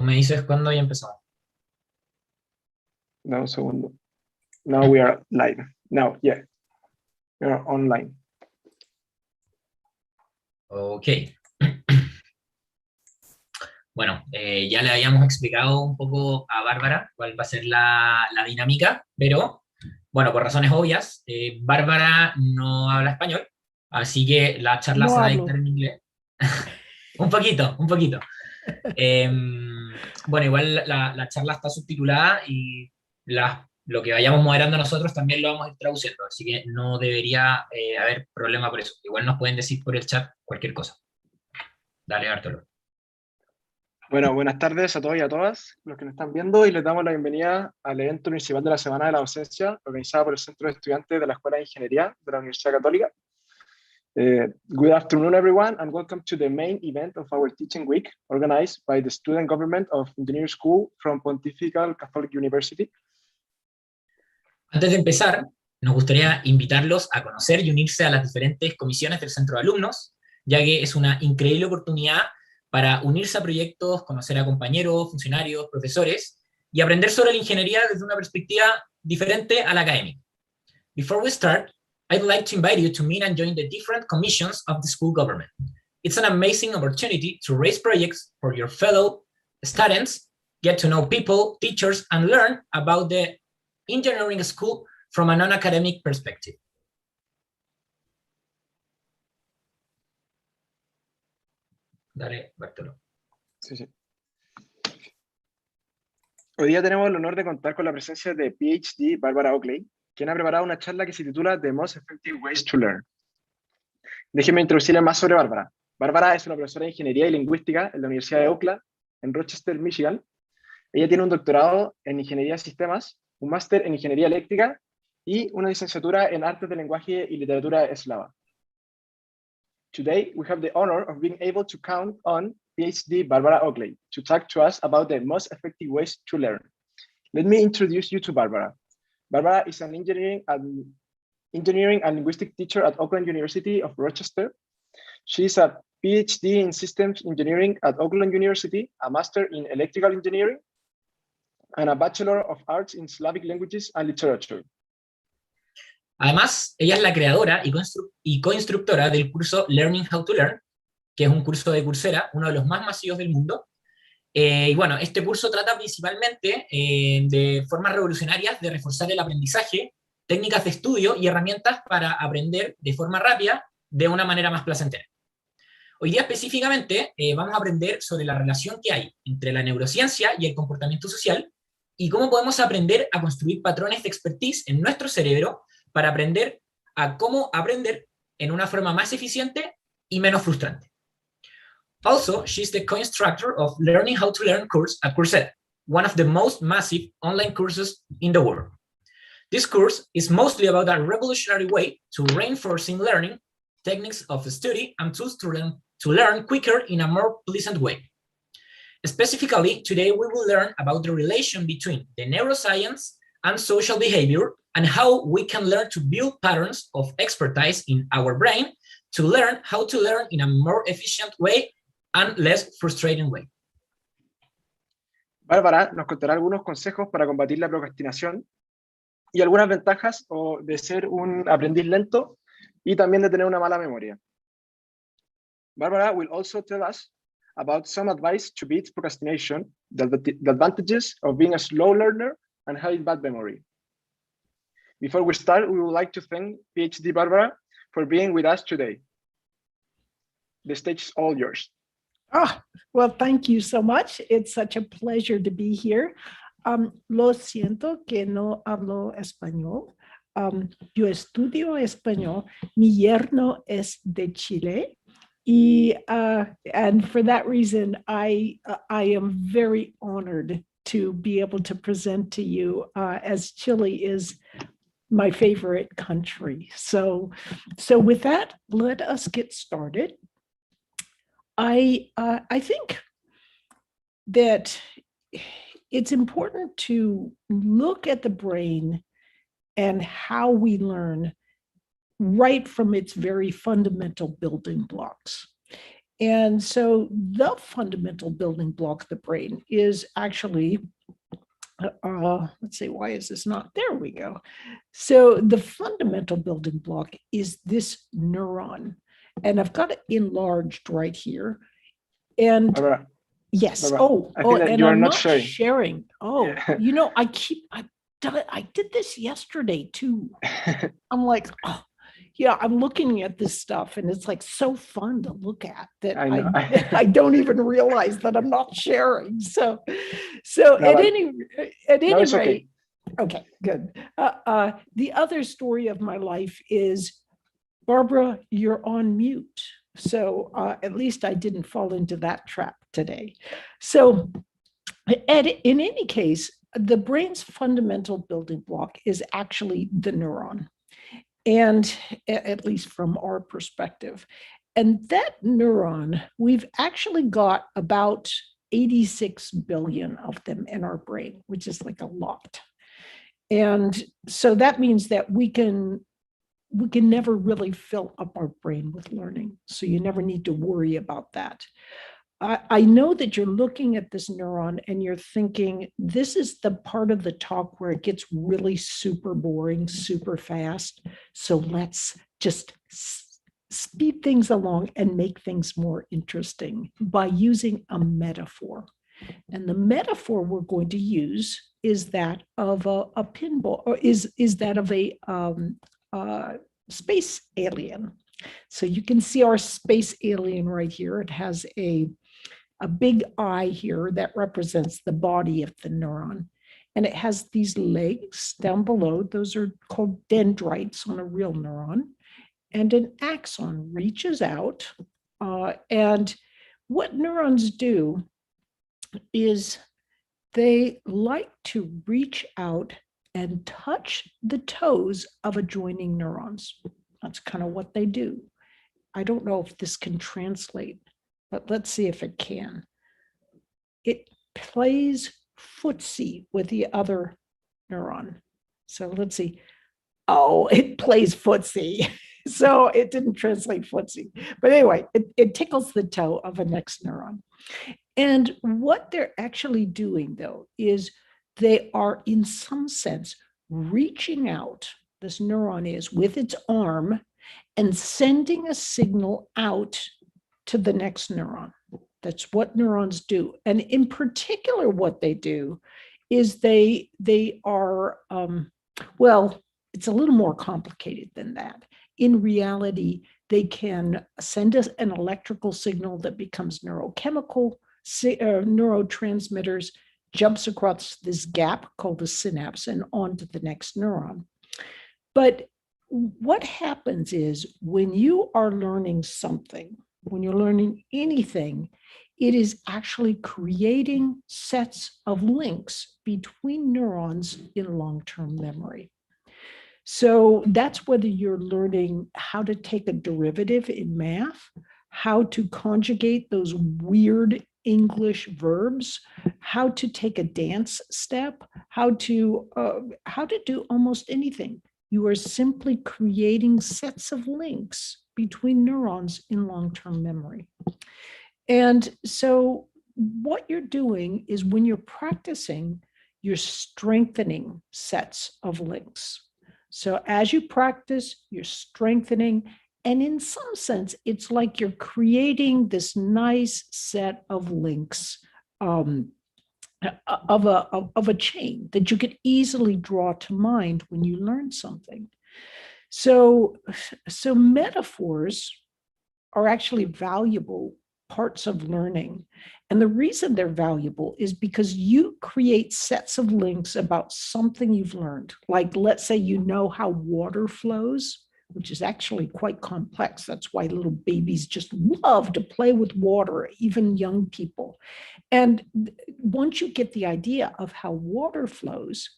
Tú me dices cuándo ya empezamos. No, un segundo. Now we are live. Now, yeah. We are online. Ok. Bueno, ya le habíamos explicado un poco a Bárbara cuál va a ser la dinámica, pero, bueno, por razones obvias, Bárbara no habla español, así que la charla No se va a hablo. dictar en inglés. Un poquito, un poquito. Bueno, igual la charla está subtitulada y lo que vayamos moderando nosotros también lo vamos a ir traduciendo, así que no debería haber problema por eso. Igual nos pueden decir por el chat cualquier cosa. Dale, Bartolo. Bueno, buenas tardes a todos y a todas los que nos están viendo y les damos la bienvenida al evento principal de la Semana de la Docencia, organizada por el Centro de Estudiantes de la Escuela de Ingeniería de la Universidad Católica. Good afternoon, everyone, and welcome to the main event of our Teaching Week, organized by the Student Government of Engineering School from Pontifical Catholic University. Antes de empezar, nos gustaría invitarlos a conocer y unirse a las diferentes comisiones del Centro de Alumnos, ya que es una increíble oportunidad para unirse a proyectos, conocer a compañeros, funcionarios, profesores, y aprender sobre la ingeniería desde una perspectiva diferente a la académica. Before we start, I'd like to invite you to meet and join the different commissions of the school government. It's an amazing opportunity to raise projects for your fellow students, get to know people, teachers, and learn about the engineering school from a non-academic perspective. Dale, Bartolo. Sí. Hoy día tenemos el honor de contar con la presencia de Ph.D. Bárbara Oakley, quien ha preparado una charla que se titula The Most Effective Ways to Learn. Déjenme introducirle más sobre Bárbara. Bárbara es una profesora de Ingeniería y Lingüística en la Universidad de Oakley, en Rochester, Michigan. Ella tiene un doctorado en Ingeniería de Sistemas, un máster en Ingeniería Eléctrica y una licenciatura en Artes del Lenguaje y Literatura Eslava. Today, we have the honor of being able to count on Ph.D. Barbara Oakley to talk to us about the most effective ways to learn. Let me introduce you to Barbara. Barbara is an engineering and linguistic teacher at Auckland University of Rochester. She is a Ph.D. in Systems Engineering at Auckland University, a Master in Electrical Engineering, and a Bachelor of Arts in Slavic Languages and Literature. Además, ella es la creadora y coinstructora del curso Learning How to Learn, que es un curso de Coursera, uno de los más masivos del mundo. Y bueno, este curso trata principalmente de formas revolucionarias de reforzar el aprendizaje, técnicas de estudio y herramientas para aprender de forma rápida de una manera más placentera. Hoy día específicamente vamos a aprender sobre la relación que hay entre la neurociencia y el comportamiento social y cómo podemos aprender a construir patrones de expertise en nuestro cerebro para aprender a cómo aprender en una forma más eficiente y menos frustrante. Also, she's the co-instructor of Learning How to Learn course at Coursera, one of the most massive online courses in the world. This course is mostly about a revolutionary way to reinforcing learning, techniques of study, and tools to learn quicker in a more pleasant way. Specifically, today we will learn about the relation between the neuroscience and social behavior and how we can learn to build patterns of expertise in our brain to learn how to learn in a more efficient way and less frustrating way. Bárbara nos contará algunos consejos para combatir la procrastinación y algunas ventajas de ser un aprendiz lento y también de tener una mala memoria. Bárbara will also tell us about some advice to beat procrastination, the advantages of being a slow learner, and having bad memory. Before we start, we would like to thank Ph.D. Barbara for being with us today. The stage is all yours. Well, thank you so much. It's such a pleasure to be here. Lo siento que no hablo español. Yo estudio español. Mi yerno es de Chile. And for that reason, I am very honored to be able to present to you as Chile is my favorite country. So with that, let us get started. I think that it's important to look at the brain and how we learn right from its very fundamental building blocks. And so the fundamental building block of the brain is actually, let's see, why is this not? There we go. So the fundamental building block is this neuron. And I've got it enlarged right here. And Barbara, yes, Barbara, I think that and you are I'm not not sharing. sharing. Oh, Yeah. you know, I did this yesterday too. I'm like, oh, yeah, I'm looking at this stuff and it's like so fun to look at that I know. I don't even realize that I'm not sharing. So No, at but any no, it's okay. rate, okay, good. The other story of my life is, Barbara, you're on mute. So at least I didn't fall into that trap today. So in any case, the brain's fundamental building block is actually the neuron, and at least from our perspective. And that neuron, we've actually got about 86 billion of them in our brain, which is like a lot. And so that means that we can never really fill up our brain with learning. So you never need to worry about that. I know that you're looking at this neuron and you're thinking, this is the part of the talk where it gets really super boring, super fast. So let's just speed things along and make things more interesting by using a metaphor. And the metaphor we're going to use is that of a pinball, or is that of a space alien. So you can see our space alien right here. It has a big eye here that represents the body of the neuron. And it has these legs down below. Those are called dendrites on a real neuron. And an axon reaches out. And what neurons do is they like to reach out and touch the toes of adjoining neurons. That's kind of what they do. I don't know if this can translate, but let's see if it can. It plays footsie with the other neuron. So let's see. Oh, it plays footsie. So it didn't translate footsie. But anyway, it tickles the toe of a next neuron. And what they're actually doing, though, is they are, in some sense, reaching out, this neuron is, with its arm and sending a signal out to the next neuron. That's what neurons do. And in particular, what they do is they are, well, it's a little more complicated than that. In reality, they can send us an electrical signal that becomes neurochemical, neurotransmitters, jumps across this gap called a synapse and onto the next neuron. But what happens is when you are learning something, when you're learning anything, it is actually creating sets of links between neurons in long-term memory. So that's whether you're learning how to take a derivative in math, how to conjugate those weird English verbs, how to take a dance step, how to do almost anything. You are simply creating sets of links between neurons in long-term memory. And so what you're doing is when you're practicing, you're strengthening sets of links. So as you practice, you're strengthening. And in some sense, it's like you're creating this nice set of links of a chain that you could easily draw to mind when you learn something. So metaphors are actually valuable parts of learning. And the reason they're valuable is because you create sets of links about something you've learned. Like, let's say you know how water flows, which is actually quite complex. That's why little babies just love to play with water, even young people. And once you get the idea of how water flows,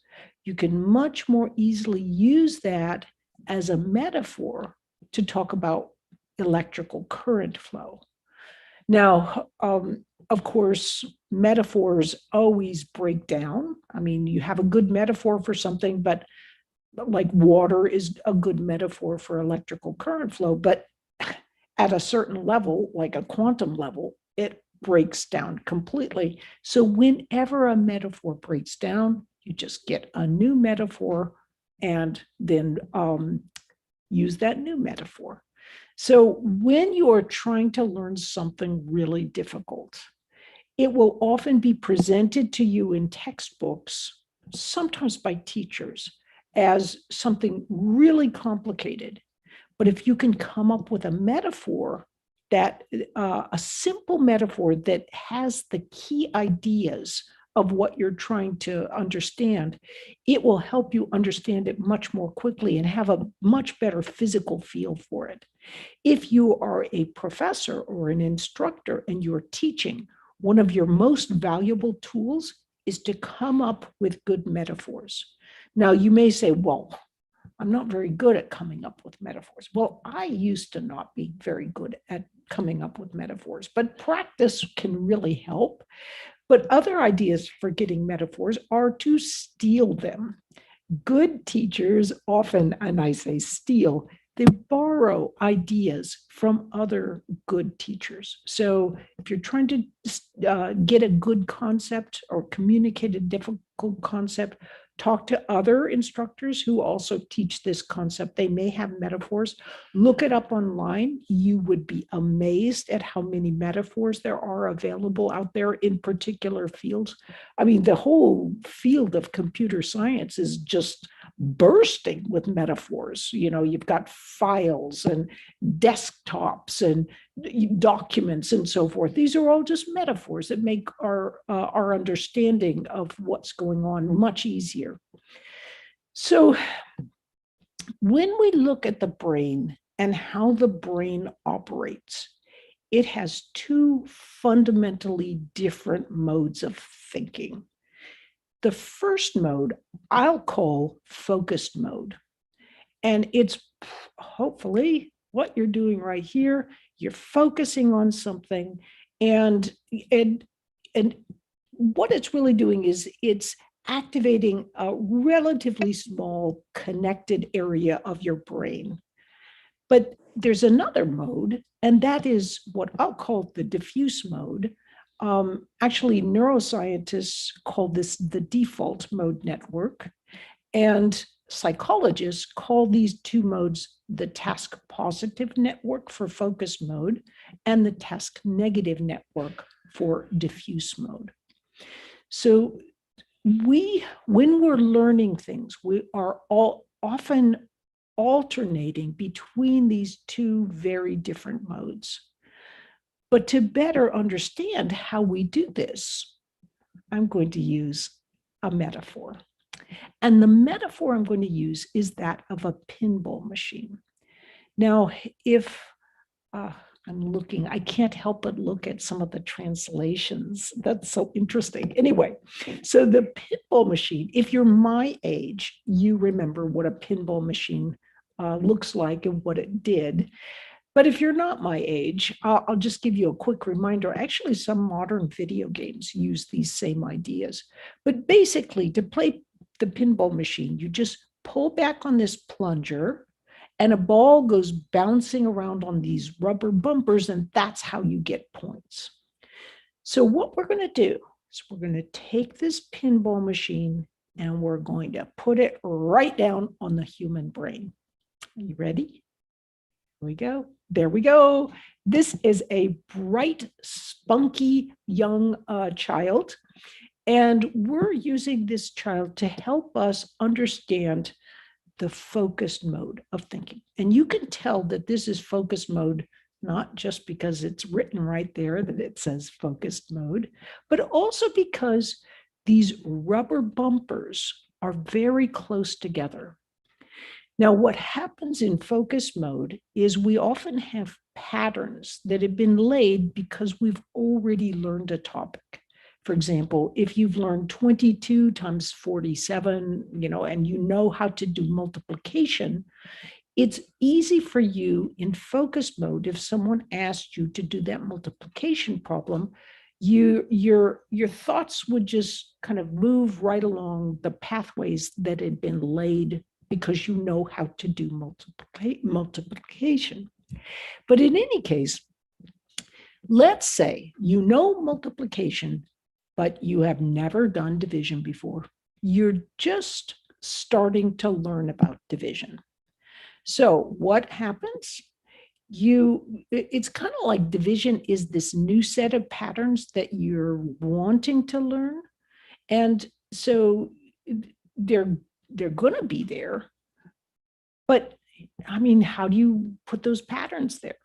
you can much more easily use that as a metaphor to talk about electrical current flow. Now, of course, metaphors always break down. I mean, you have a good metaphor for something, but like water is a good metaphor for electrical current flow. But at a certain level, like a quantum level, it breaks down completely. So whenever a metaphor breaks down, you just get a new metaphor and then use that new metaphor. So when you are trying to learn something really difficult, it will often be presented to you in textbooks, sometimes by teachers, as something really complicated. But if you can come up with a metaphor that a simple metaphor that has the key ideas of what you're trying to understand, it will help you understand it much more quickly and have a much better physical feel for it. If you are a professor or an instructor and you're teaching, one of your most valuable tools is to come up with good metaphors. Now, you may say, well, I'm not very good at coming up with metaphors. Well, I used to not be very good at coming up with metaphors, but practice can really help. But other ideas for getting metaphors are to steal them. Good teachers often, and I say steal, they borrow ideas from other good teachers. So if you're trying to get a good concept or communicate a difficult concept, talk to other instructors who also teach this concept. They may have metaphors. Look it up online. You would be amazed at how many metaphors there are available out there in particular fields. I mean, the whole field of computer science is just bursting with metaphors. You know, you've got files and desktops and documents and so forth. These are all just metaphors that make our understanding of what's going on much easier. So when we look at the brain and how the brain operates, it has two fundamentally different modes of thinking. The first mode I'll call focused mode. And it's hopefully what you're doing right here. You're focusing on something, and what it's really doing is it's activating a relatively small connected area of your brain. But there's another mode, and that is what I'll call the diffuse mode. Actually, neuroscientists call this the default mode network, and psychologists call these two modes the task positive network for focus mode and the task negative network for diffuse mode. So when we're learning things, we are all often alternating between these two very different modes. But to better understand how we do this, I'm going to use a metaphor. And the metaphor I'm going to use is that of a pinball machine. Now, if I'm looking, I can't help but look at some of the translations. That's so interesting. Anyway, so the pinball machine, if you're my age, you remember what a pinball machine looks like and what it did. But if you're not my age, I'll just give you a quick reminder. Actually, some modern video games use these same ideas. But basically, to play the pinball machine, you just pull back on this plunger and a ball goes bouncing around on these rubber bumpers, and that's how you get points. So what we're going to do is we're going to take this pinball machine and we're going to put it right down on the human brain. Are you ready? Here we go. There we go. This is a bright, spunky young child. And we're using this child to help us understand the focused mode of thinking. And you can tell that this is focused mode, not just because it's written right there that it says focused mode, but also because these rubber bumpers are very close together. Now, what happens in focus mode is we often have patterns that have been laid because we've already learned a topic. For example, if you've learned 22 times 47, and you know how to do multiplication, it's easy for you in focus mode. If someone asked you to do that multiplication problem, your thoughts would just kind of move right along the pathways that had been laid because you know how to do multiplication. But in any case, let's say you know multiplication, but you have never done division before. You're just starting to learn about division. So what happens? It's kind of like division is this new set of patterns that you're wanting to learn. And so they're going to be there. But I mean, how do you put those patterns there?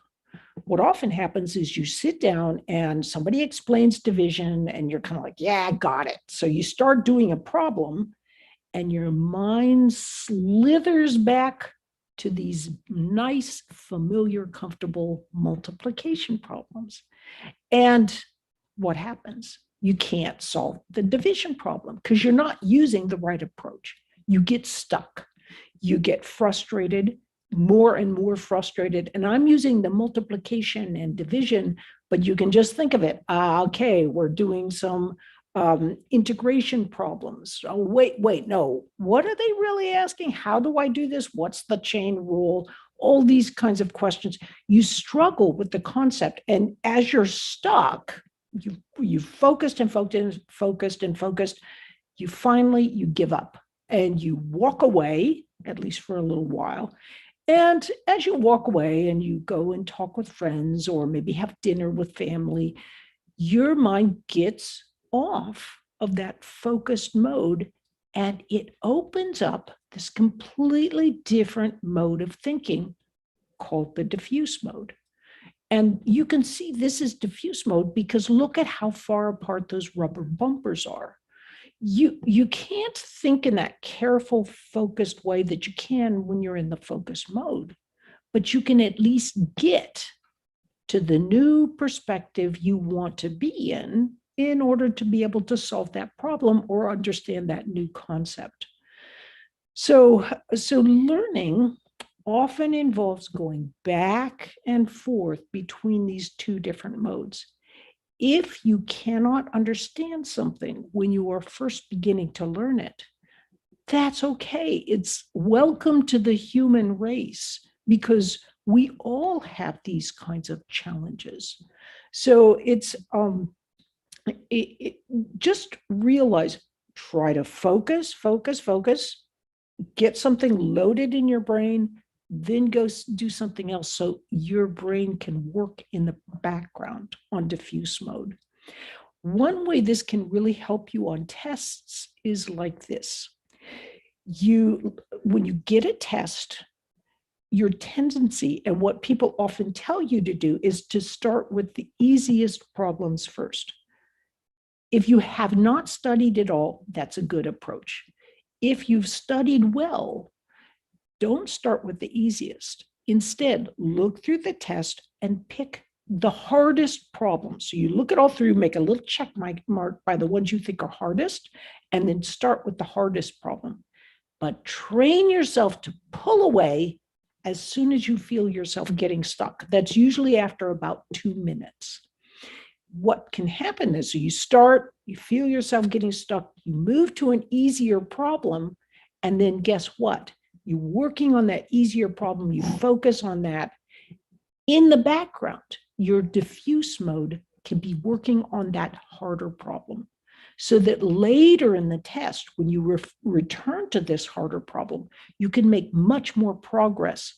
What often happens is you sit down and somebody explains division and you're kind of like, yeah, I got it. So you start doing a problem and your mind slithers back to these nice, familiar, comfortable multiplication problems. And what happens? You can't solve the division problem because you're not using the right approach. You get stuck. You get frustrated, more and more frustrated. And I'm using the multiplication and division, but you can just think of it. Okay, we're doing some integration problems. Oh, wait, no. What are they really asking? How do I do this? What's the chain rule? All these kinds of questions. You struggle with the concept. And as you're stuck, you've focused and focused and focused. You give up and you walk away, at least for a little while. And as you walk away and you go and talk with friends or maybe have dinner with family, your mind gets off of that focused mode and it opens up this completely different mode of thinking called the diffuse mode. And you can see this is diffuse mode because look at how far apart those rubber bumpers are. You can't think in that careful, focused way that you can when you're in the focus mode, but you can at least get to the new perspective you want to be in order to be able to solve that problem or understand that new concept. So learning often involves going back and forth between these two different modes. If you cannot understand something when you are first beginning to learn it, that's okay. It's welcome to the human race because we all have these kinds of challenges. So it's just realize, try to focus, get something loaded in your brain, then go do something else so your brain can work in the background on diffuse mode. One way this can really help you on tests is like this. When you get a test, your tendency and what people often tell you to do is to start with the easiest problems first. If you have not studied at all, that's a good approach. If you've studied well, don't start with the easiest. Instead, look through the test and pick the hardest problems. So you look it all through, make a little check mark by the ones you think are hardest, and then start with the hardest problem. But train yourself to pull away as soon as you feel yourself getting stuck. That's usually after about 2 minutes. What can happen is you start, you feel yourself getting stuck, you move to an easier problem, and then guess what? You're working on that easier problem, you focus on that. In the background, your diffuse mode can be working on that harder problem so that later in the test, when you return to this harder problem, you can make much more progress.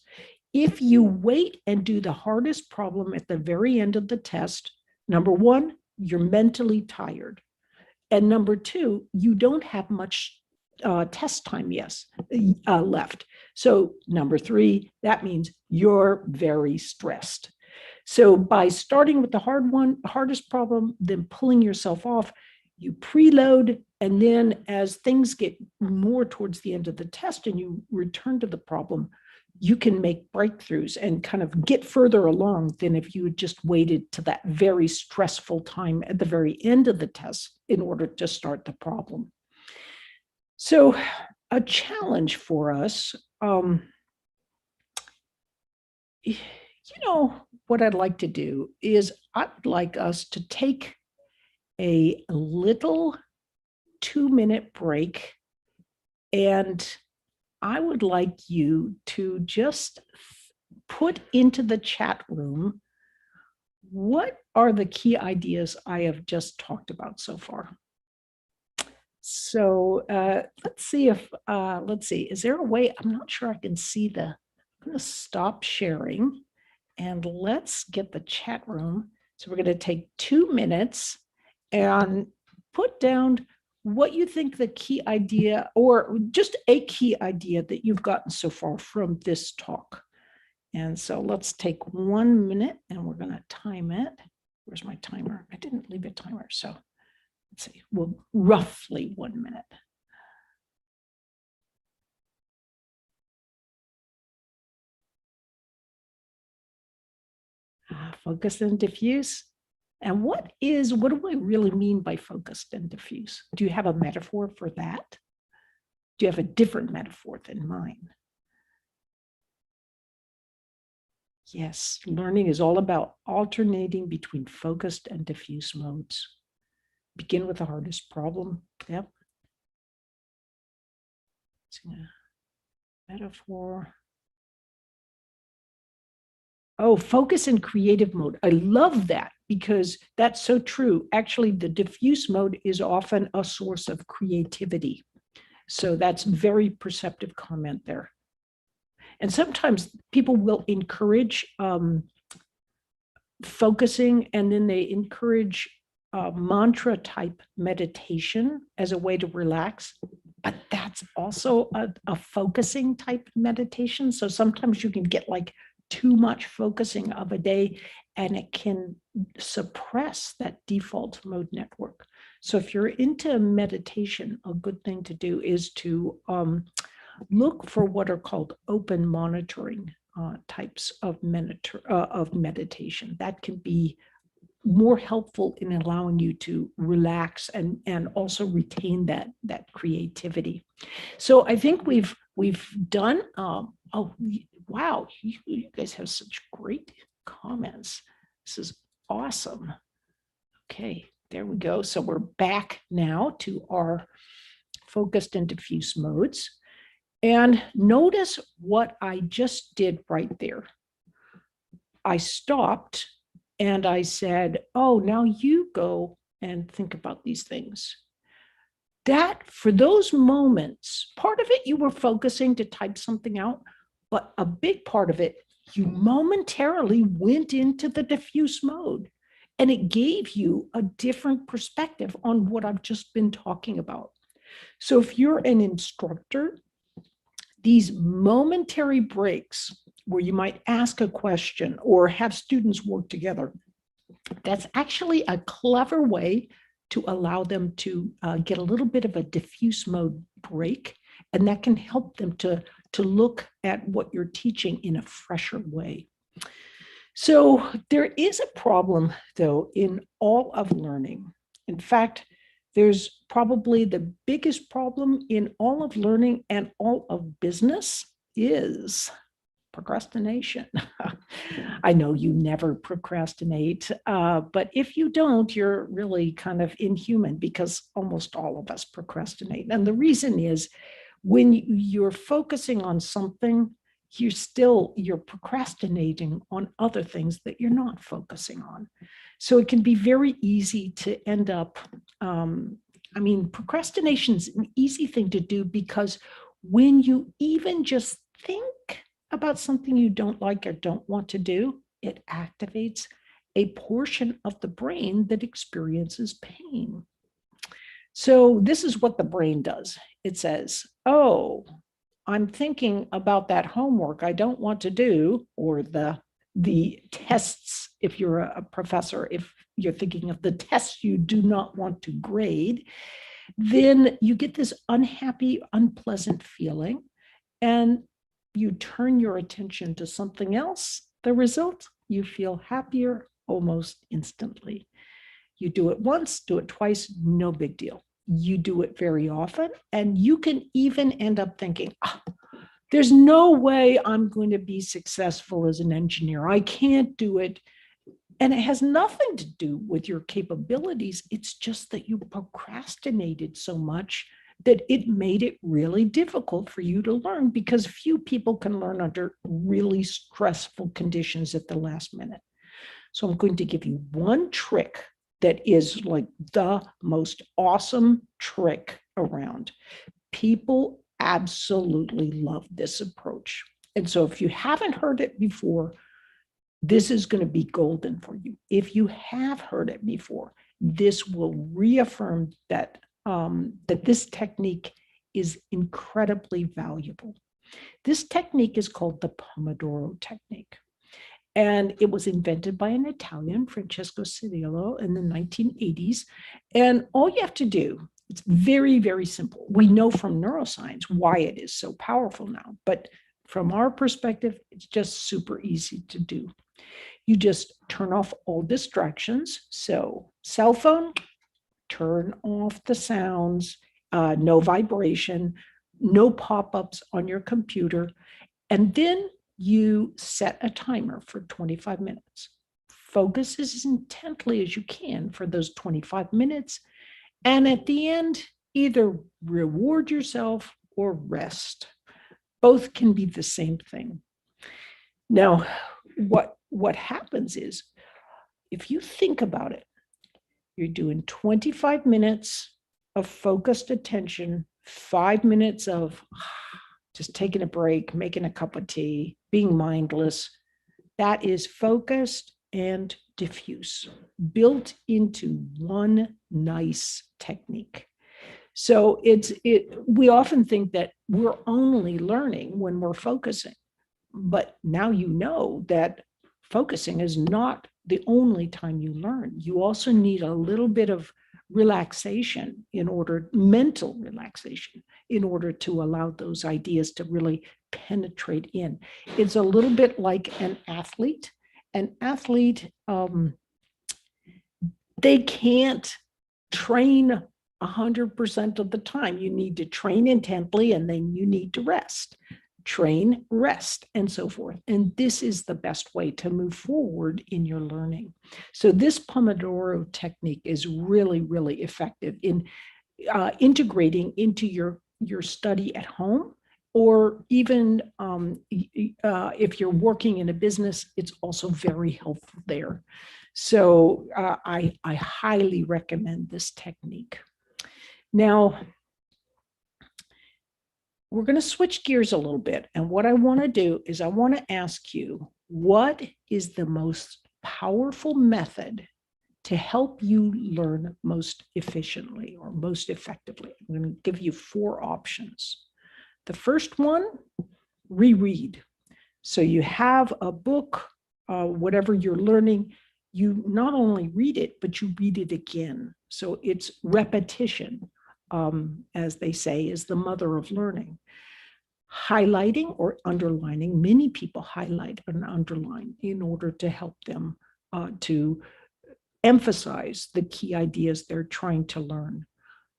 If you wait and do the hardest problem at the very end of the test, number one, you're mentally tired. And number two, you don't have much test time left. So number three, that means you're very stressed. So by starting with the hardest problem, then pulling yourself off, you preload, and then as things get more towards the end of the test and you return to the problem, you can make breakthroughs and kind of get further along than if you had just waited to that very stressful time at the very end of the test in order to start the problem. So a challenge for us, what I'd like to do is I'd like us to take a little 2-minute break, and I would like you to just put into the chat room, what are the key ideas I have just talked about so far? So let's see, is there a way? I'm not sure I can see I'm going to stop sharing and let's get the chat room. So we're going to take 2 minutes and put down what you think the key idea, or just a key idea that you've gotten so far from this talk. And so let's take 1 minute and we're going to time it. Where's my timer? I didn't leave a timer. So let's see, well, roughly 1 minute. Focus and diffuse. And what do I really mean by focused and diffuse? Do you have a metaphor for that? Do you have a different metaphor than mine? Yes, learning is all about alternating between focused and diffuse modes. Begin with the hardest problem. Yep. Metaphor. Oh, focus in creative mode. I love that because that's so true. Actually, the diffuse mode is often a source of creativity. So that's very perceptive comment there. And sometimes people will encourage focusing, and then they encourage mantra type meditation as a way to relax. But that's also a focusing type meditation. So sometimes you can get like too much focusing of a day and it can suppress that default mode network. So if you're into meditation, a good thing to do is to look for what are called open monitoring types of meditation. That can be more helpful in allowing you to relax and also retain that creativity. So I think we've done. Oh wow, you guys have such great comments. This is awesome. Okay, there we go. So we're back now to our focused and diffuse modes. And notice what I just did right there. I stopped and I said, oh, now you go and think about these things. That, for those moments, part of it you were focusing to type something out, but a big part of it, you momentarily went into the diffuse mode. And it gave you a different perspective on what I've just been talking about. So if you're an instructor, these momentary breaks where you might ask a question or have students work together, that's actually a clever way to allow them to get a little bit of a diffuse mode break. And that can help them to look at what you're teaching in a fresher way. So there is a problem, though, in all of learning. In fact, there's probably the biggest problem in all of learning and all of business is procrastination. I know you never procrastinate, but if you don't, you're really kind of inhuman because almost all of us procrastinate. And the reason is when you're focusing on something, you're procrastinating on other things that you're not focusing on. So it can be very easy to end up, procrastination is an easy thing to do because when you even just think about something you don't like or don't want to do, it activates a portion of the brain that experiences pain. So this is what the brain does. It says, oh, I'm thinking about that homework I don't want to do, or the tests, if you're a professor, if you're thinking of the tests you do not want to grade, then you get this unhappy, unpleasant feeling, and you turn your attention to something else. The result, you feel happier almost instantly. You do it once, do it twice, no big deal. You do it very often, and you can even end up thinking, there's no way I'm going to be successful as an engineer. I can't do it. And it has nothing to do with your capabilities. It's just that you procrastinated so much that it made it really difficult for you to learn, because few people can learn under really stressful conditions at the last minute. So I'm going to give you one trick that is like the most awesome trick around. People absolutely love this approach. And so if you haven't heard it before, this is going to be golden for you. If you have heard it before, this will reaffirm that, that this technique is incredibly valuable. This technique is called the Pomodoro Technique. And it was invented by an Italian, Francesco Cirillo, in the 1980s. And all you have to do, it's very, very simple. We know from neuroscience why it is so powerful now, but from our perspective, it's just super easy to do. You just turn off all distractions. So cell phone, turn off the sounds, no vibration, no pop-ups on your computer, and then you set a timer for 25 minutes. Focus as intently as you can for those 25 minutes. And at the end, either reward yourself or rest. Both can be the same thing. Now, what happens is, if you think about it, you're doing 25 minutes of focused attention, 5 minutes of just taking a break, making a cup of tea, being mindless. That is focused and diffuse, built into one nice technique. So we often think that we're only learning when we're focusing, but now you know that focusing is not the only time you learn. You also need a little bit of relaxation mental relaxation, in order to allow those ideas to really penetrate in. It's a little bit like an athlete. An athlete, they can't train 100% of the time. You need to train intently, and then you need to rest. Train, rest, and so forth. And this is the best way to move forward in your learning. So this Pomodoro technique is really, really effective in integrating into your study at home, or even if you're working in a business, it's also very helpful there. So I highly recommend this technique. Now, we're going to switch gears a little bit. And what I want to do is I want to ask you, what is the most powerful method to help you learn most efficiently or most effectively? I'm going to give you 4 options. The first one, reread. So you have a book, whatever you're learning, you not only read it, but you read it again. So it's repetition, as they say, is the mother of learning. Highlighting or underlining. Many people highlight and underline in order to help them to emphasize the key ideas they're trying to learn.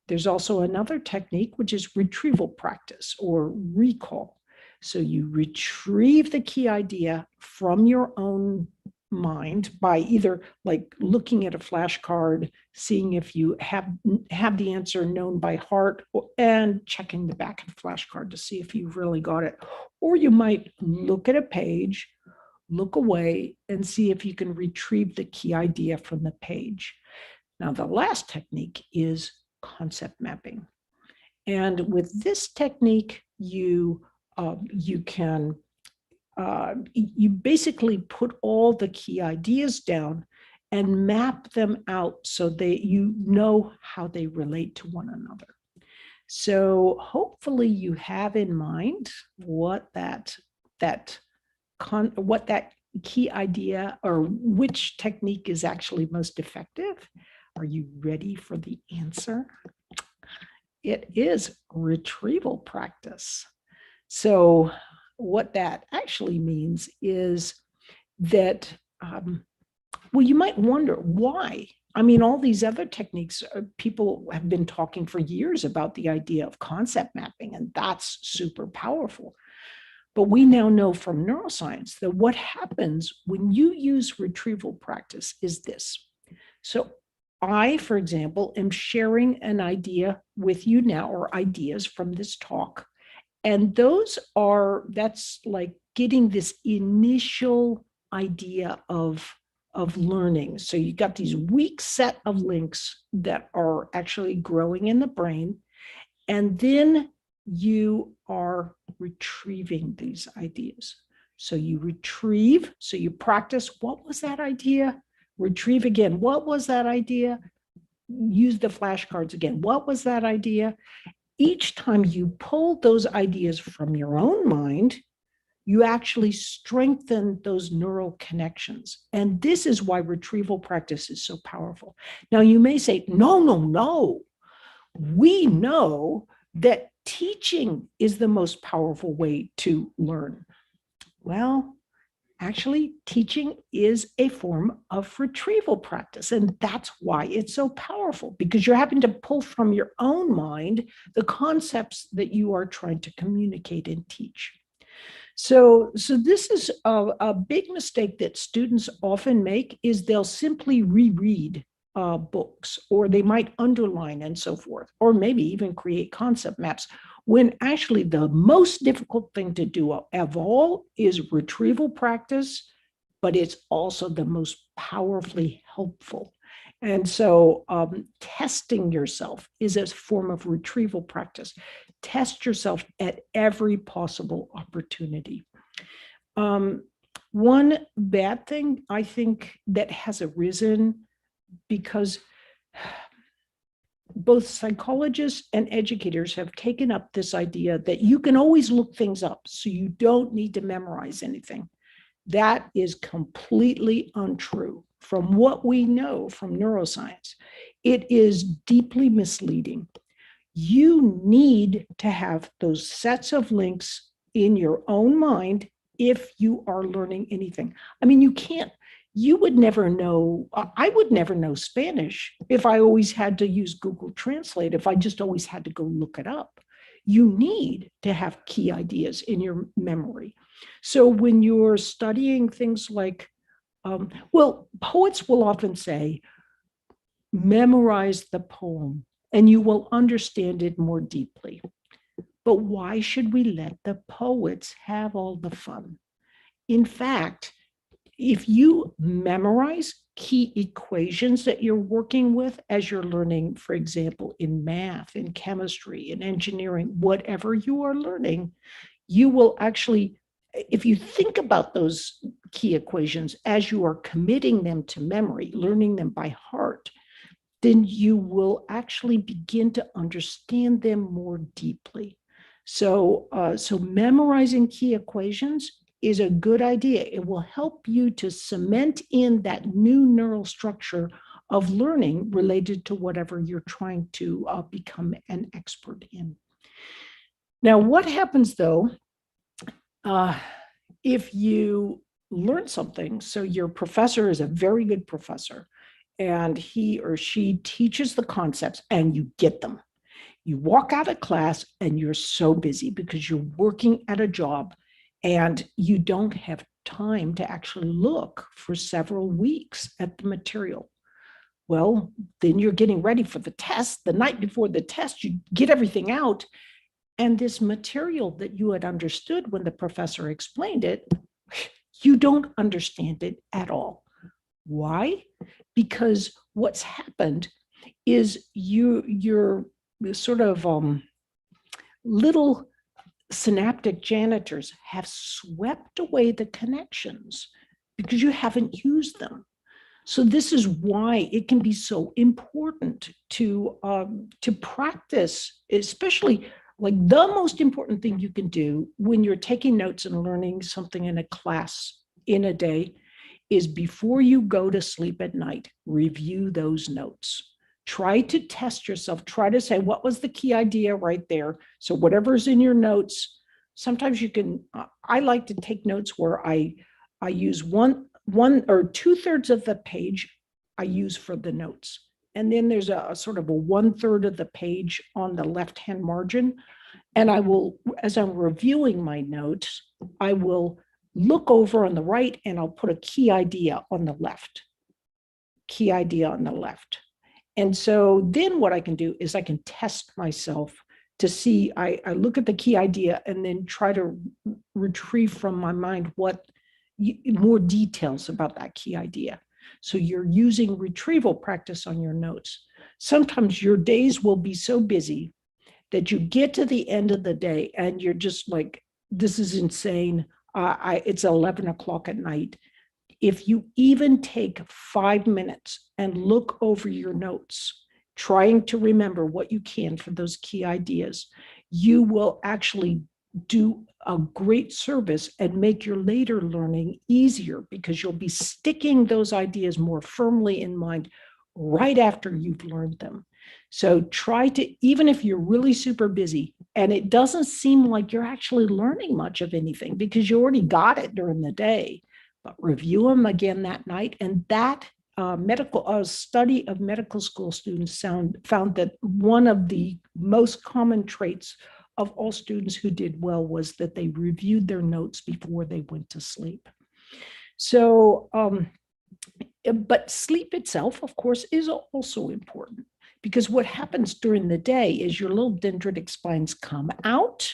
There's also another technique, which is retrieval practice or recall. So you retrieve the key idea from your own mind by either like looking at a flashcard, seeing if you have the answer known by heart, and checking the back of the flashcard to see if you've really got it. Or you might look at a page, look away, and see if you can retrieve the key idea from the page. Now, the last technique is concept mapping. And with this technique, you can you basically put all the key ideas down and map them out so that you know how they relate to one another. So hopefully you have in mind what that key idea or which technique is actually most effective. Are you ready for the answer? It is retrieval practice. So what that actually means is that, well, you might wonder why. I mean, all these other techniques, people have been talking for years about the idea of concept mapping, and that's super powerful. But we now know from neuroscience that what happens when you use retrieval practice is this. So I, for example, am sharing an idea with you now, or ideas from this talk. And that's like getting this initial idea of learning. So you got these weak set of links that are actually growing in the brain. And then you are retrieving these ideas. So you retrieve, so you practice, what was that idea? Retrieve again, what was that idea? Use the flashcards again, what was that idea? Each time you pull those ideas from your own mind, you actually strengthen those neural connections. And this is why retrieval practice is so powerful. Now, you may say, no. We know that teaching is the most powerful way to learn. Well, actually, teaching is a form of retrieval practice. And that's why it's so powerful, because you're having to pull from your own mind the concepts that you are trying to communicate and teach. So this is a big mistake that students often make, is they'll simply reread books, or they might underline and so forth, or maybe even create concept maps, when actually the most difficult thing to do of all is retrieval practice, but it's also the most powerfully helpful. And so testing yourself is a form of retrieval practice. Test yourself at every possible opportunity. One bad thing, I think, that has arisen, because both psychologists and educators have taken up this idea that you can always look things up, so you don't need to memorize anything. That is completely untrue. From what we know from neuroscience, it is deeply misleading. You need to have those sets of links in your own mind if you are learning anything. I mean, you would never know, I would never know Spanish if I always had to use Google Translate, if I just always had to go look it up. You need to have key ideas in your memory. So when you're studying things like, poets will often say, memorize the poem and you will understand it more deeply. But why should we let the poets have all the fun? In fact, if you memorize key equations that you're working with as you're learning, for example, in math, in chemistry, in engineering, whatever you are learning, you will actually, if you think about those key equations as you are committing them to memory, learning them by heart, then you will actually begin to understand them more deeply. So memorizing key equations is a good idea. It will help you to cement in that new neural structure of learning related to whatever you're trying to become an expert in. Now, what happens though, if you learn something, so your professor is a very good professor, and he or she teaches the concepts and you get them. You walk out of class and you're so busy because you're working at a job and you don't have time to actually look for several weeks at the material. Well, then you're getting ready for the test. The night before the test, you get everything out. And this material that you had understood when the professor explained it, you don't understand it at all. Why? Because what's happened is your sort of little synaptic janitors have swept away the connections because you haven't used them. So this is why it can be so important to practice, especially like the most important thing you can do when you're taking notes and learning something in a class in a day is before you go to sleep at night, review those notes. Try to test yourself. Try to say, what was the key idea right there? So whatever's in your notes, sometimes you can, I like to take notes where I use one or 2/3 of the page I use for the notes. And then there's a sort of a 1/3 of the page on the left-hand margin. And I will, as I'm reviewing my notes, I will look over on the right and I'll put a key idea on the left. Key idea on the left. And so then what I can do is I can test myself to see, I look at the key idea and then try to retrieve from my mind what more details about that key idea. So you're using retrieval practice on your notes. Sometimes your days will be so busy that you get to the end of the day and you're just like, this is insane. It's 11 o'clock at night. If you even take 5 minutes and look over your notes, trying to remember what you can for those key ideas, you will actually do a great service and make your later learning easier, because you'll be sticking those ideas more firmly in mind right after you've learned them. So try to, even if you're really super busy and it doesn't seem like you're actually learning much of anything because you already got it during the day, but review them again that night. And that study of medical school students found that one of the most common traits of all students who did well was that they reviewed their notes before they went to sleep. So, but sleep itself, of course, is also important, because what happens during the day is your little dendritic spines come out,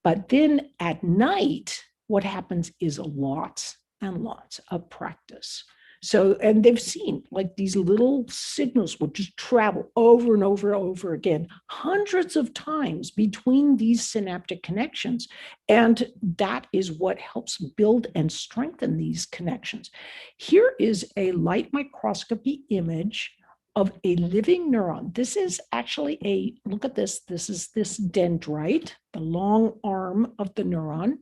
but then at night, what happens is lots and lots of practice. So, and they've seen like these little signals will just travel over and over and over again, hundreds of times between these synaptic connections. And that is what helps build and strengthen these connections. Here is a light microscopy image of a living neuron. This is actually look at this. This is this dendrite, the long arm of the neuron.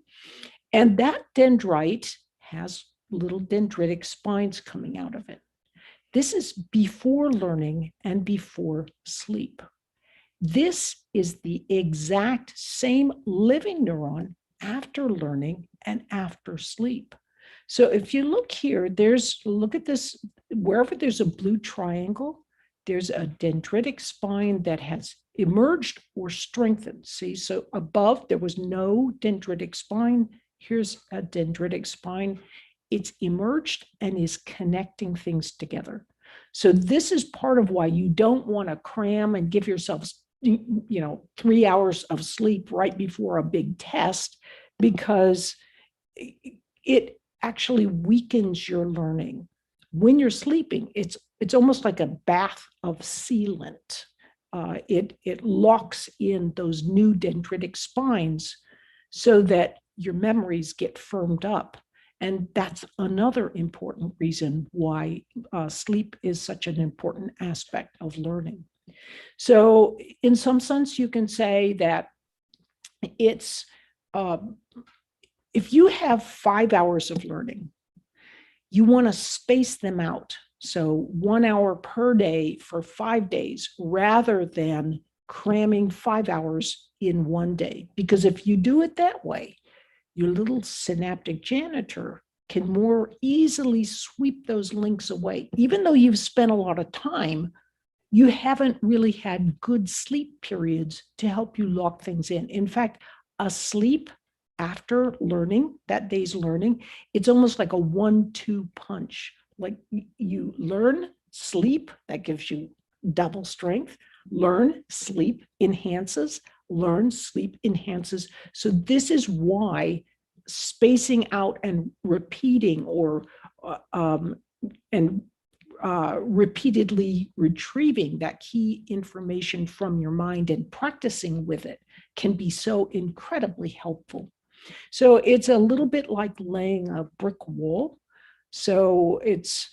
And that dendrite has little dendritic spines coming out of it. This is before learning and before sleep. This is the exact same living neuron after learning and after sleep. So if you look here, look at this, wherever there's a blue triangle, there's a dendritic spine that has emerged or strengthened. See, so above there was no dendritic spine. Here's a dendritic spine. It's emerged and is connecting things together. So this is part of why you don't want to cram and give yourself, 3 hours of sleep right before a big test, because it actually weakens your learning. When you're sleeping, it's almost like a bath of sealant. It locks in those new dendritic spines so that your memories get firmed up. And that's another important reason why sleep is such an important aspect of learning. So in some sense, you can say that it's, if you have 5 hours of learning, you want to space them out. So 1 hour per day for 5 days, rather than cramming 5 hours in one day. Because if you do it that way, your little synaptic janitor can more easily sweep those links away. Even though you've spent a lot of time, you haven't really had good sleep periods to help you lock things in. In fact, a sleep after learning, that day's learning, it's almost like a 1-2 punch. Like you learn, sleep, that gives you double strength. Learn, sleep enhances. Learn, sleep enhances. So this is why spacing out and repeating repeatedly retrieving that key information from your mind and practicing with it can be so incredibly helpful. So it's a little bit like laying a brick wall. So it's,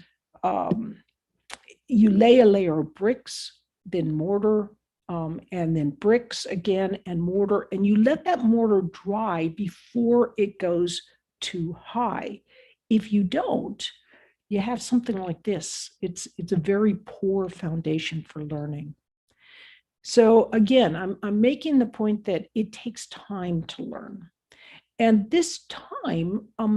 you lay a layer of bricks, then mortar, and then bricks again and mortar, and you let that mortar dry before it goes too high. If you don't, you have something like this. It's a very poor foundation for learning. So again, I'm making the point that it takes time to learn. And this time, I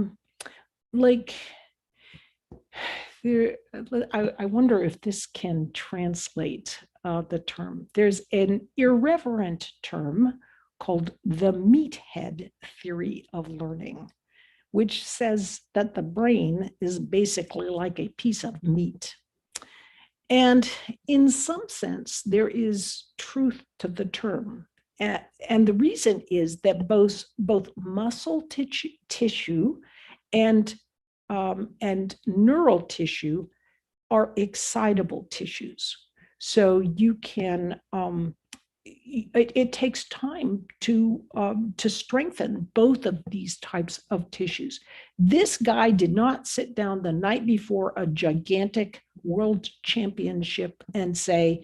wonder if this can translate the term. There's an irreverent term called the meathead theory of learning, which says that the brain is basically like a piece of meat. And in some sense, there is truth to the term. And the reason is that both muscle tissue and neural tissue are excitable tissues. So you can, it takes time to strengthen both of these types of tissues. This guy did not sit down the night before a gigantic world championship and say,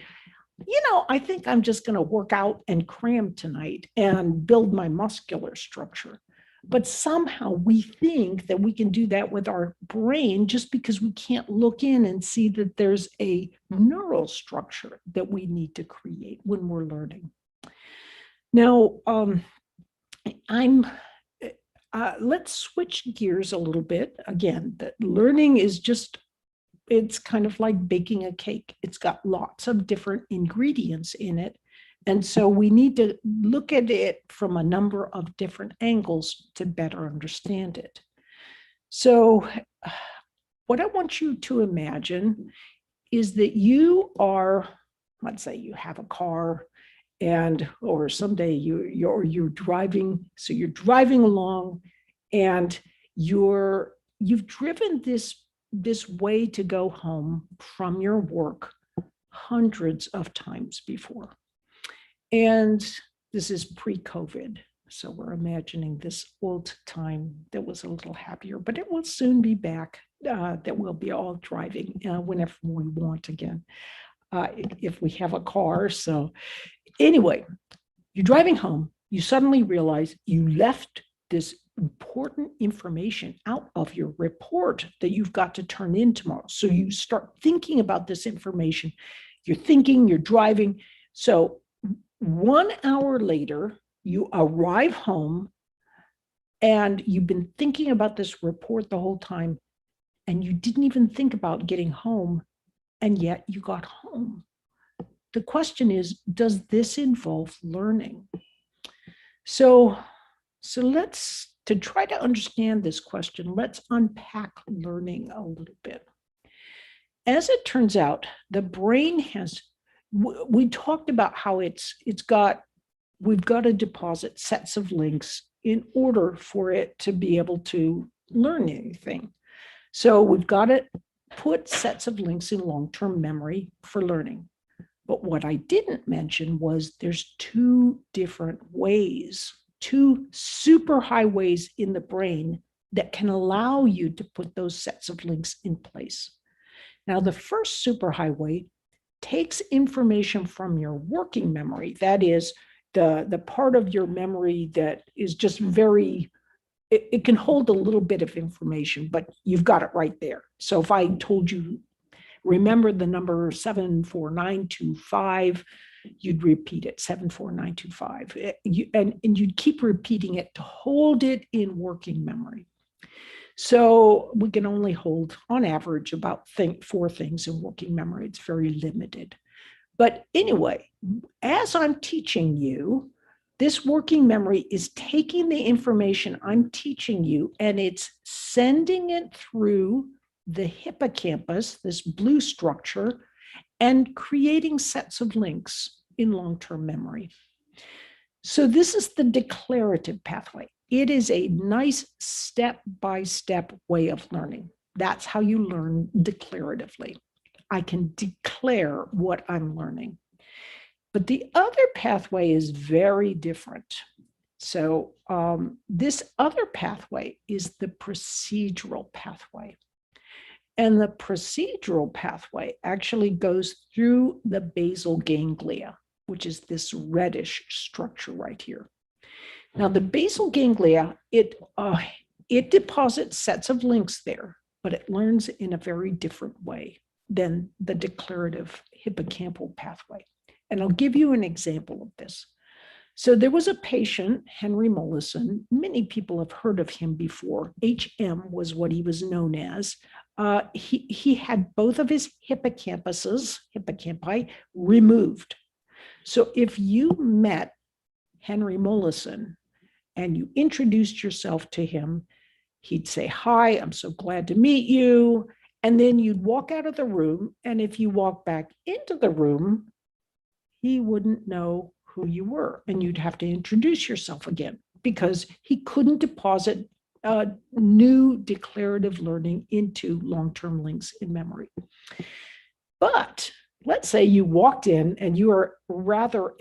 I think I'm just going to work out and cram tonight and build my muscular structure. But somehow we think that we can do that with our brain just because we can't look in and see that there's a neural structure that we need to create when we're learning. Now, let's switch gears a little bit. Again, that learning is just, it's kind of like baking a cake. It's got lots of different ingredients in it. And so we need to look at it from a number of different angles to better understand it. So what I want you to imagine is that you are, let's say you have a car, or someday you're driving. So you're driving along and you've driven this way to go home from your work hundreds of times before. And this is pre-COVID. So we're imagining this old time that was a little happier, but it will soon be back, that we'll be all driving whenever we want again, if we have a car. So anyway, you're driving home, you suddenly realize you left this important information out of your report that you've got to turn in tomorrow. So you start thinking about this information. You're thinking, you're driving. So 1 hour later, you arrive home and you've been thinking about this report the whole time, and you didn't even think about getting home, and yet you got home. The question is, does this involve learning? So let's, to try to understand this question, let's unpack learning a little bit. As it turns out, the brain has, we talked about how we've got to deposit sets of links in order for it to be able to learn anything. So we've got to put sets of links in long-term memory for learning. But what I didn't mention was there's two different ways, two superhighways in the brain that can allow you to put those sets of links in place. Now, the first superhighway takes information from your working memory. That is the part of your memory that is just very, it can hold a little bit of information, but you've got it right there. So if I told you, remember the number 74925, you'd repeat it, 74925. And you'd keep repeating it to hold it in working memory. So we can only hold, on average, about 4 things in working memory. It's very limited. But anyway, as I'm teaching you, this working memory is taking the information I'm teaching you and it's sending it through the hippocampus, this blue structure, and creating sets of links in long-term memory. So this is the declarative pathway. It is a nice step-by-step way of learning. That's how you learn declaratively. I can declare what I'm learning. But the other pathway is very different. So this other pathway is the procedural pathway. And the procedural pathway actually goes through the basal ganglia, which is this reddish structure right here. Now, the basal ganglia, it deposits sets of links there, but it learns in a very different way than the declarative hippocampal pathway. And I'll give you an example of this. So there was a patient, Henry Mollison. Many people have heard of him before. HM was what he was known as. He had both of his hippocampi removed. So if you met Henry Mollison and you introduced yourself to him, he'd say, "Hi, I'm so glad to meet you." And then you'd walk out of the room. And if you walk back into the room, he wouldn't know who you were. And you'd have to introduce yourself again because he couldn't deposit new declarative learning into long-term links in memory. But let's say you walked in and you are rather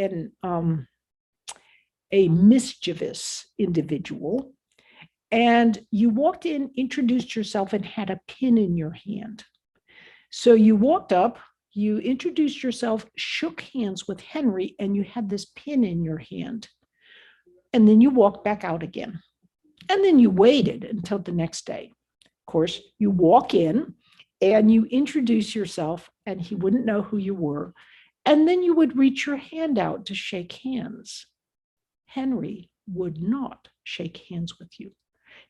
a mischievous individual, and you walked in, introduced yourself, and had a pin in your hand. So you walked up, you introduced yourself, shook hands with Henry, and you had this pin in your hand. And then you walked back out again. And then you waited until the next day. Of course, you walk in and you introduce yourself, and he wouldn't know who you were. And then you would reach your hand out to shake hands. Henry would not shake hands with you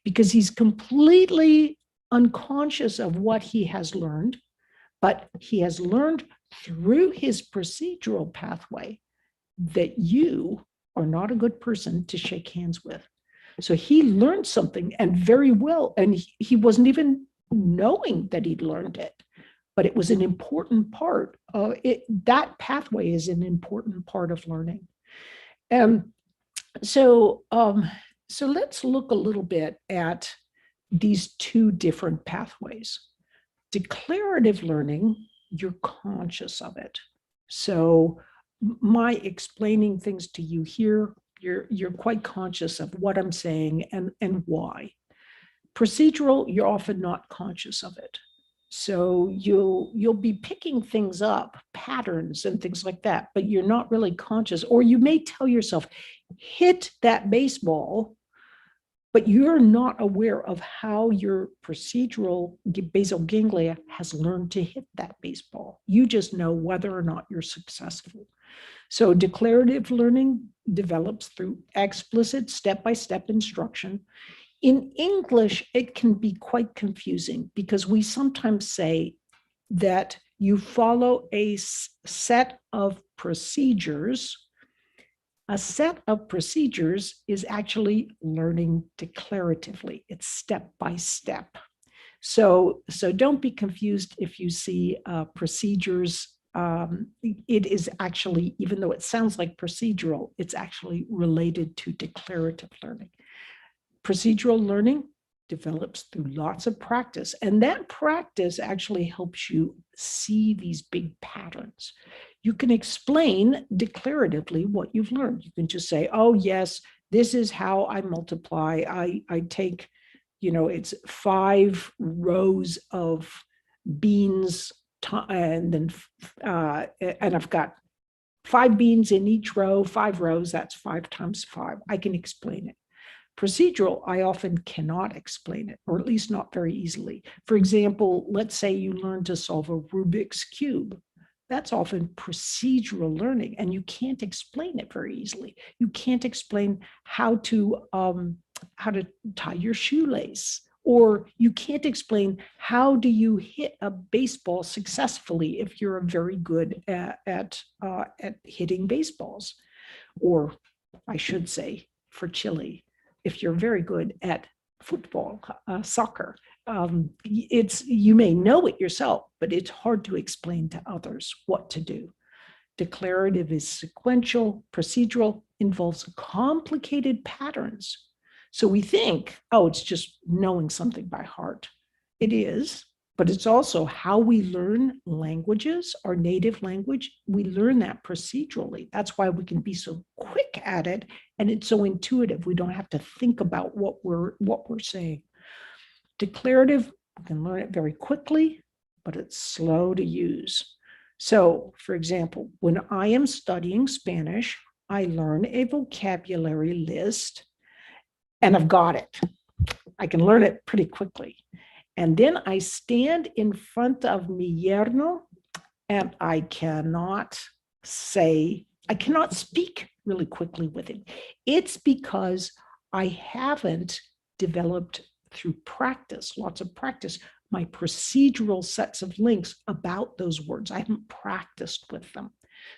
because he's completely unconscious of what he has learned, but he has learned through his procedural pathway that you are not a good person to shake hands with. So he learned something, and very well, and he wasn't even knowing that he'd learned it, but it was an important part of it. That pathway is an important part of learning. So let's look a little bit at these two different pathways. Declarative learning, you're conscious of it. So my explaining things to you here, you're quite conscious of what I'm saying and why. Procedural, you're often not conscious of it. So you'll be picking things up, patterns and things like that, but you're not really conscious. Or you may tell yourself, hit that baseball, but you're not aware of how your procedural basal ganglia has learned to hit that baseball. You just know whether or not you're successful. So declarative learning develops through explicit step-by-step instruction. In English, it can be quite confusing because we sometimes say that you follow a set of procedures. A set of procedures is actually learning declaratively. It's step by step. So don't be confused if you see procedures. It is actually, even though it sounds like procedural, it's actually related to declarative learning. Procedural learning develops through lots of practice, and that practice actually helps you see these big patterns. You can explain declaratively what you've learned. You can just say, oh yes, this is how I multiply. I take, it's 5 rows of beans, and then and I've got 5 beans in each row, 5 rows, that's 5 times 5. I can explain it. Procedural, I often cannot explain it, or at least not very easily. For example, let's say you learn to solve a Rubik's Cube. That's often procedural learning, and you can't explain it very easily. You can't explain how to tie your shoelace, or you can't explain how do you hit a baseball successfully if you're very good at hitting baseballs, or I should say, for Chile, if you're very good at football, soccer. You may know it yourself, but it's hard to explain to others what to do. Declarative is sequential. Procedural involves complicated patterns. So we think, oh, it's just knowing something by heart. It is, but it's also how we learn languages, our native language. We learn that procedurally. That's why we can be so quick at it, and it's so intuitive. We don't have to think about what we're saying. Declarative, we can learn it very quickly, but it's slow to use. So, for example, when I am studying Spanish, I learn a vocabulary list, and I've got it. I can learn it pretty quickly. And then I stand in front of mi yerno, and I cannot speak really quickly with it. It's because I haven't developed through practice, lots of practice, my procedural sets of links about those words. I haven't practiced with them.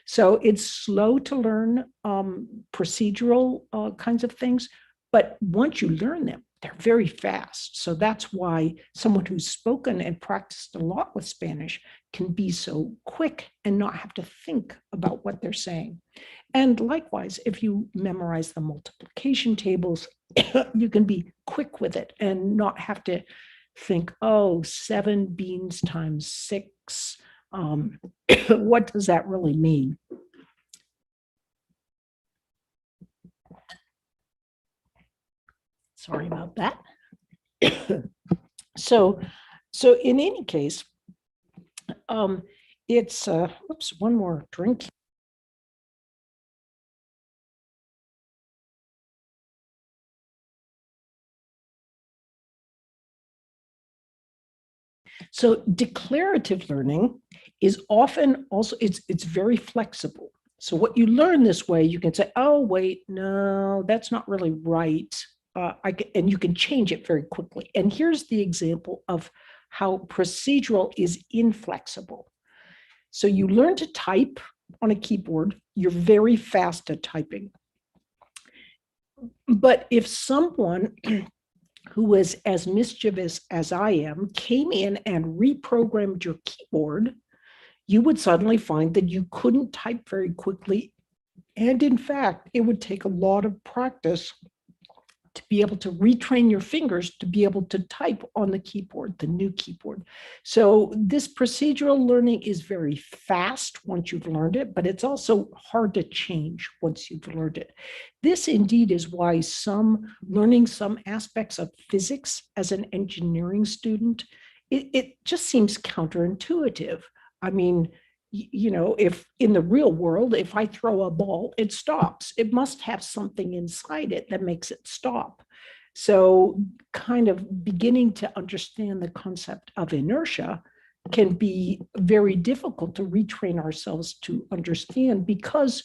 So it's slow to learn procedural kinds of things, but once you learn them, they're very fast. So that's why someone who's spoken and practiced a lot with Spanish can be so quick and not have to think about what they're saying. And likewise, if you memorize the multiplication tables, you can be quick with it and not have to think, oh, 7 beans times 6. What does that really mean? Sorry about that. So in any case, it's, oops, one more drink. So declarative learning is often also, it's very flexible. So what you learn this way, you can say, oh, wait, no, that's not really right. And you can change it very quickly. And here's the example of how procedural is inflexible. So you learn to type on a keyboard. You're very fast at typing. But if someone who was as mischievous as I am came in and reprogrammed your keyboard, you would suddenly find that you couldn't type very quickly. And in fact, it would take a lot of practice to be able to retrain your fingers to be able to type on the keyboard, the new keyboard. So this procedural learning is very fast once you've learned it, but it's also hard to change once you've learned it. This indeed is why learning some aspects of physics as an engineering student, it just seems counterintuitive. I mean, if in the real world, if I throw a ball, it stops. It must have something inside it that makes it stop. So kind of beginning to understand the concept of inertia can be very difficult to retrain ourselves to understand, because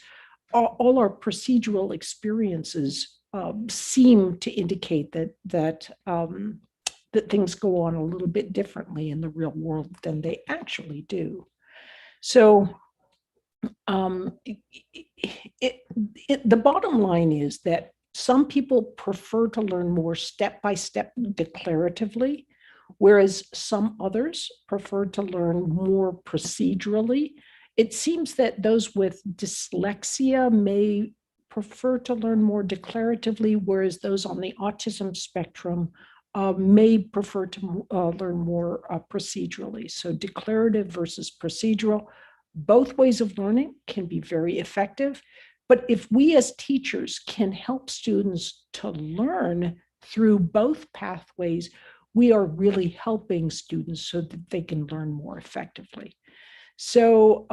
all our procedural experiences seem to indicate that things go on a little bit differently in the real world than they actually do. So the bottom line is that some people prefer to learn more step-by-step declaratively, whereas some others prefer to learn more procedurally. It seems that those with dyslexia may prefer to learn more declaratively, whereas those on the autism spectrum may prefer to learn more procedurally. So declarative versus procedural, both ways of learning can be very effective. But if we as teachers can help students to learn through both pathways, we are really helping students so that they can learn more effectively. So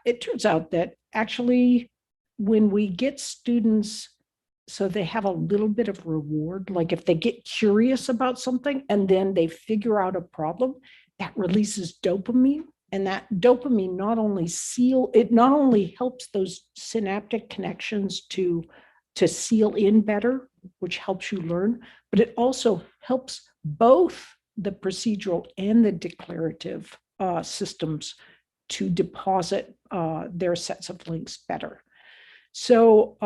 it turns out that actually when we get students so they have a little bit of reward, like if they get curious about something and then they figure out a problem, that releases dopamine. And that dopamine not only helps those synaptic connections to seal in better, which helps you learn, but it also helps both the procedural and the declarative systems to deposit their sets of links better. So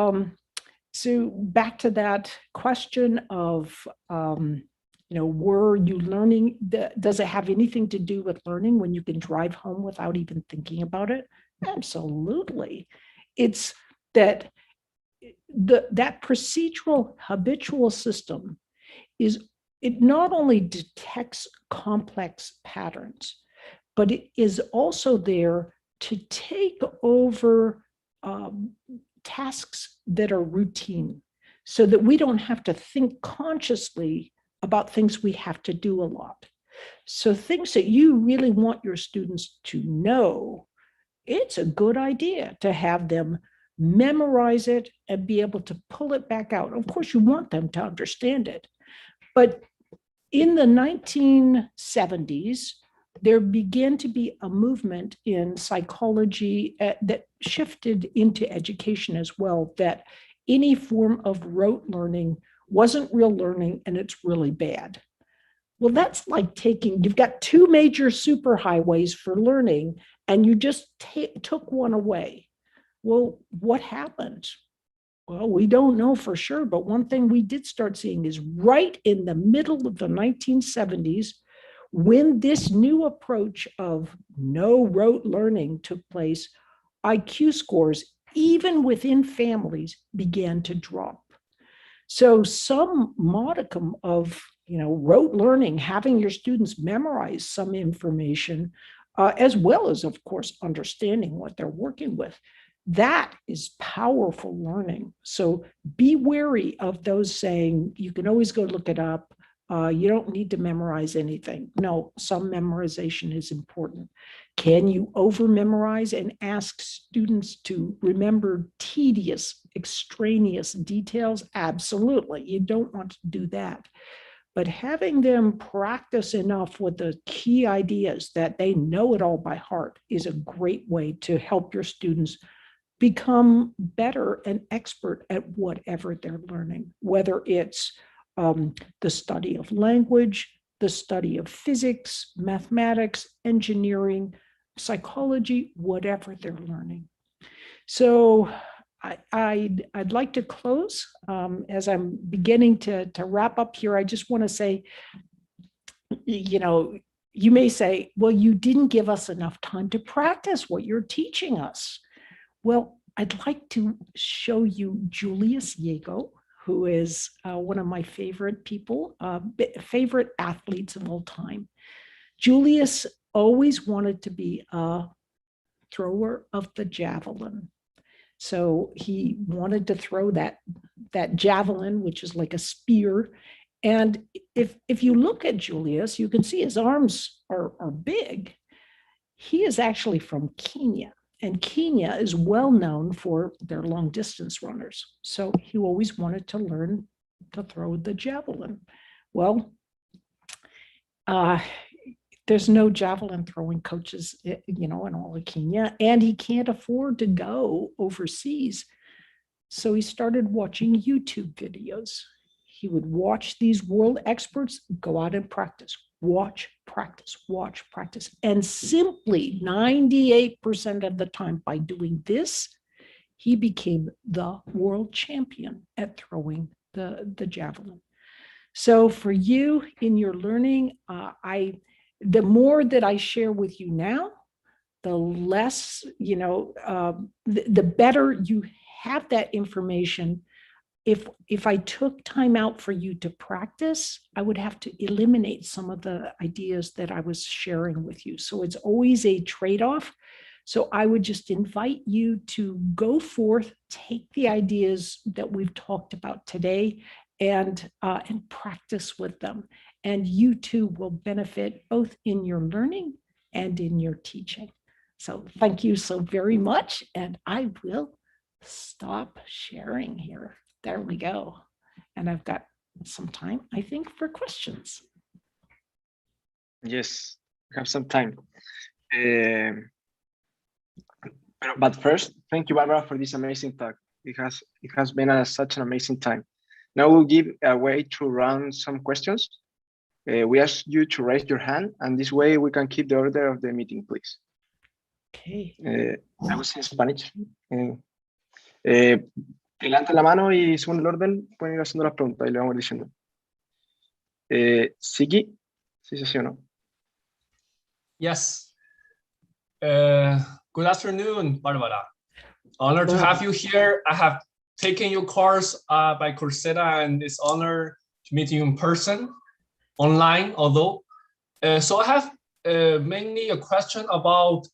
back to that question of, were you learning? Does it have anything to do with learning when you can drive home without even thinking about it? Absolutely. It's that that procedural habitual system it not only detects complex patterns, but it is also there to take over tasks that are routine, so that we don't have to think consciously about things we have to do a lot. So things that you really want your students to know, it's a good idea to have them memorize it and be able to pull it back out. Of course, you want them to understand it. But in the 1970s, there began to be a movement in psychology that shifted into education as well, that any form of rote learning wasn't real learning and it's really bad. Well, that's like you've got two major superhighways for learning and you just took one away. Well, what happened? Well, we don't know for sure, but one thing we did start seeing is right in the middle of the 1970s, when this new approach of no rote learning took place, IQ scores, even within families, began to drop. So some modicum of rote learning, having your students memorize some information, as well as, of course, understanding what they're working with, that is powerful learning. So be wary of those saying, you can always go look it up. You don't need to memorize anything. No, some memorization is important. Can you over memorize and ask students to remember tedious, extraneous details? Absolutely. You don't want to do that. But having them practice enough with the key ideas that they know it all by heart is a great way to help your students become better and expert at whatever they're learning, whether it's the study of language, the study of physics, mathematics, engineering, psychology, whatever they're learning. So I'd like to close. As I'm beginning to wrap up here, I just want to say, you may say, well, you didn't give us enough time to practice what you're teaching us. Well, I'd like to show you Julius Jaego, who is one of my favorite people, favorite athletes of all time. Julius always wanted to be a thrower of the javelin. So he wanted to throw that javelin, which is like a spear. And if you look at Julius, you can see his arms are big. He is actually from Kenya. And Kenya is well known for their long distance runners. So he always wanted to learn to throw the javelin. Well, there's no javelin throwing coaches, in all of Kenya, and he can't afford to go overseas. So he started watching YouTube videos. He would watch these world experts go out and practice. Watch, practice, watch, practice. And simply 98% of the time by doing this, he became the world champion at throwing the javelin. So for you in your learning, the more that I share with you now, the less, the better you have that information. If I took time out for you to practice, I would have to eliminate some of the ideas that I was sharing with you. So it's always a trade-off. So I would just invite you to go forth, take the ideas that we've talked about today and practice with them. And you too will benefit both in your learning and in your teaching. So thank you so very much. And I will stop sharing here. There we go. And I've got some time, I think, for questions. Yes, we have some time. But first, thank you, Barbara, for this amazing talk. It has been such an amazing time. Now we'll give a way to run some questions. We ask you to raise your hand, and this way we can keep the order of the meeting, please. Okay. I was in Spanish. Levanten la mano y según el orden pueden ir haciendo las preguntas y le vamos diciendo. Siki, ¿sí o no? Yes. Good afternoon, Barbara. Honored to have you here. I have taken your course by Coursera, and it's honor to meet you in person, online, although. So I have mainly a question about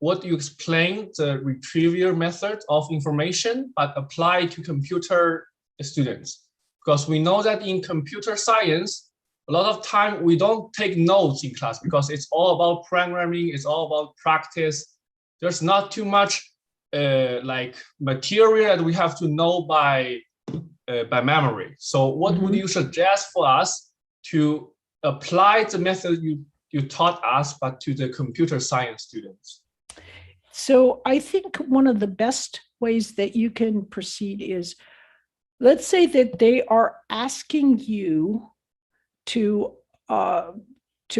what you explained, the retrieval method of information, but applied to computer students. Because we know that in computer science, a lot of time we don't take notes in class because it's all about programming, it's all about practice. There's not too much like material that we have to know by memory. So what would you suggest for us to apply the method you taught us, but to the computer science students? So I think one of the best ways that you can proceed is, let's say that they are asking you to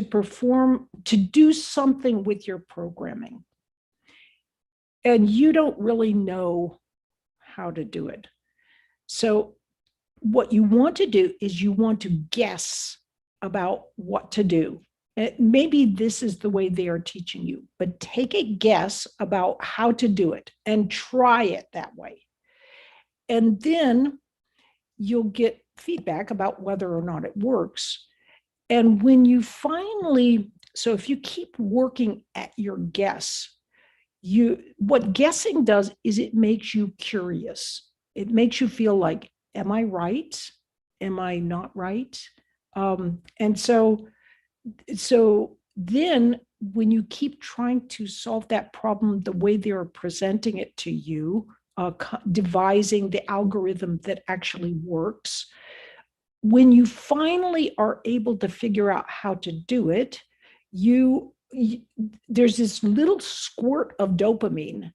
perform, to do something with your programming, and you don't really know how to do it. So what you want to do is you want to guess about what to do. Maybe this is the way they are teaching you, but take a guess about how to do it and try it that way. And then you'll get feedback about whether or not it works. And when you finally, so if you keep working at your guess, what guessing does is it makes you curious. It makes you feel like, am I right? Am I not right? And so then when you keep trying to solve that problem the way they are presenting it to you, devising the algorithm that actually works, when you finally are able to figure out how to do it, there's this little squirt of dopamine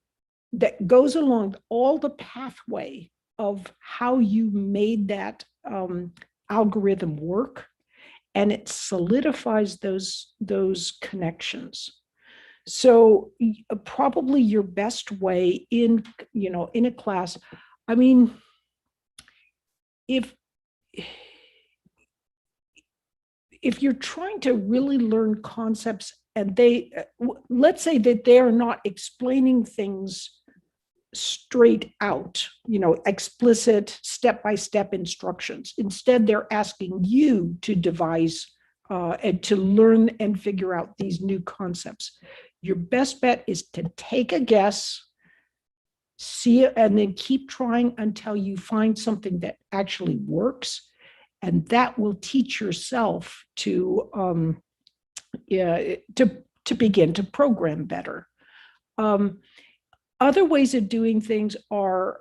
that goes along all the pathway of how you made that algorithm work, and it solidifies those connections. So probably your best way in a class, I mean, if you're trying to really learn concepts and let's say that they're not explaining things straight out, explicit step-by-step instructions. Instead, they're asking you to devise and to learn and figure out these new concepts. Your best bet is to take a guess, see it, and then keep trying until you find something that actually works. And that will teach yourself to begin to program better. Other ways of doing things are,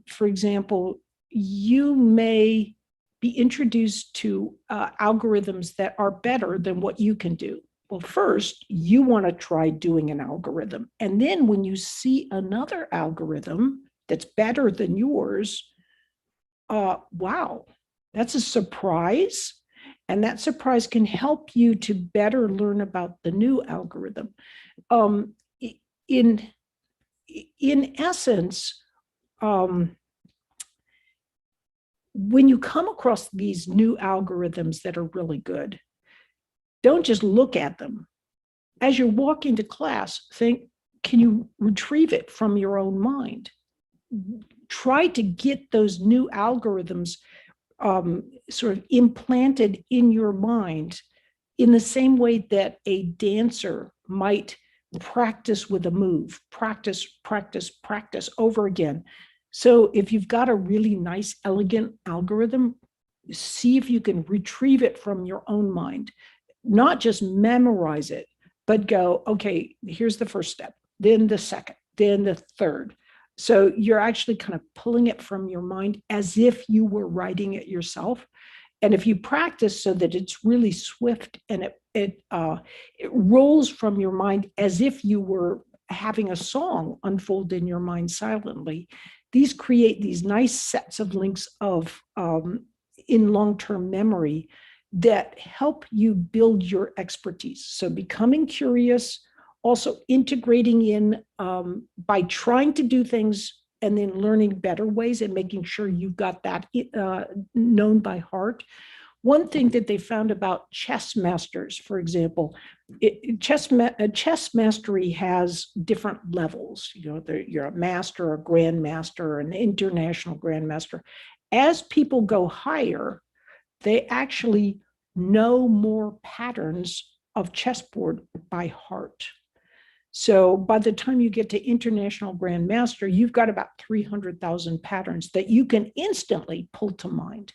for example, you may be introduced to algorithms that are better than what you can do. Well, first, you want to try doing an algorithm. And then when you see another algorithm that's better than yours, wow, that's a surprise. And that surprise can help you to better learn about the new algorithm. In essence, when you come across these new algorithms that are really good, don't just look at them. As you're walking to class, think, can you retrieve it from your own mind? Try to get those new algorithms sort of implanted in your mind in the same way that a dancer might practice with a move, practice over again. So if you've got a really nice, elegant algorithm, see if you can retrieve it from your own mind, not just memorize it, but go, okay, here's the first step, then the second, then the third. So you're actually kind of pulling it from your mind as if you were writing it yourself. And if you practice so that it's really swift and it rolls from your mind as if you were having a song unfold in your mind silently, these create these nice sets of links of in long-term memory that help you build your expertise. So becoming curious, also integrating in by trying to do things and then learning better ways and making sure you've got that known by heart. One thing that they found about chess masters, for example, chess mastery has different levels. You're a master, a grandmaster, an international grandmaster. As people go higher, they actually know more patterns of chessboard by heart. So by the time you get to international grandmaster, you've got about 300,000 patterns that you can instantly pull to mind.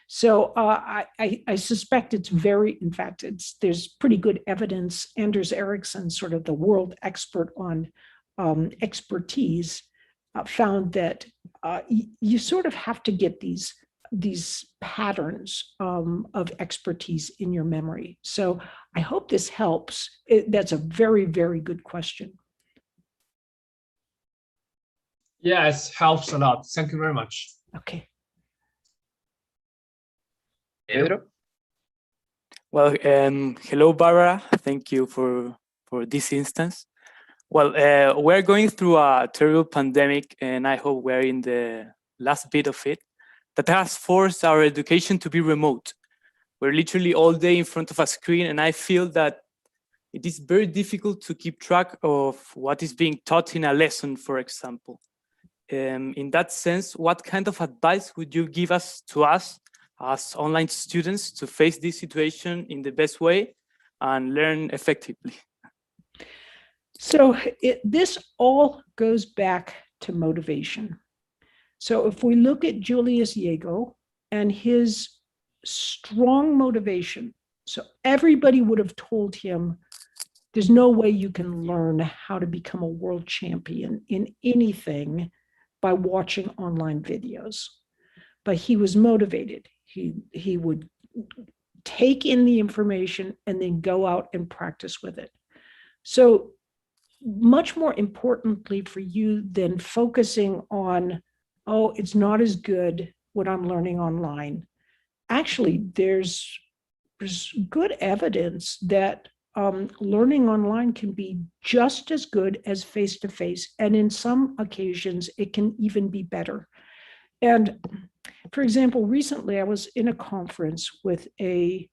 So I suspect it's in fact, there's pretty good evidence. Anders Ericsson, sort of the world expert on expertise, found that you sort of have to get these patterns of expertise in your memory. So I hope this helps. That's a very, very good question. Yeah, it helps a lot. Thank you very much. Okay. Pedro? Well, hello, Barbara. Thank you for this instance. Well, we're going through a terrible pandemic, and I hope we're in the last bit of it. that has forced our education to be remote. We're literally all day in front of a screen, and I feel that it is very difficult to keep track of what is being taught in a lesson, for example. In that sense, what kind of advice would you give us as online students to face this situation in the best way and learn effectively? So this all goes back to motivation. So if we look at Julius Jaego and his strong motivation, so everybody would have told him, there's no way you can learn how to become a world champion in anything by watching online videos. But he was motivated. He would take in the information and then go out and practice with it. So much more importantly for you than focusing on, oh, it's not as good what I'm learning online. Actually, there's good evidence that learning online can be just as good as face-to-face, and in some occasions, it can even be better. And for example, recently I was in a conference with a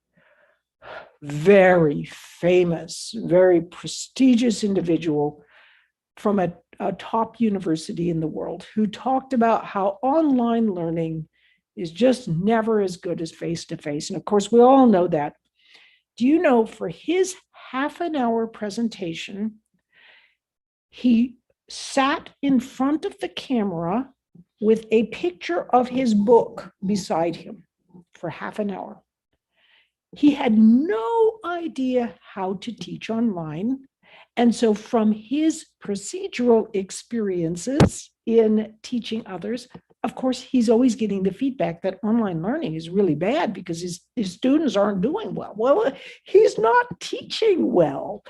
very famous, very prestigious individual from a top university in the world who talked about how online learning is just never as good as face-to-face. And of course, we all know that. Do you know, for his half-an-hour presentation, he sat in front of the camera with a picture of his book beside him for half an hour. He had no idea how to teach online. And so from his procedural experiences in teaching others, of course, he's always getting the feedback that online learning is really bad because his students aren't doing well. Well, he's not teaching well.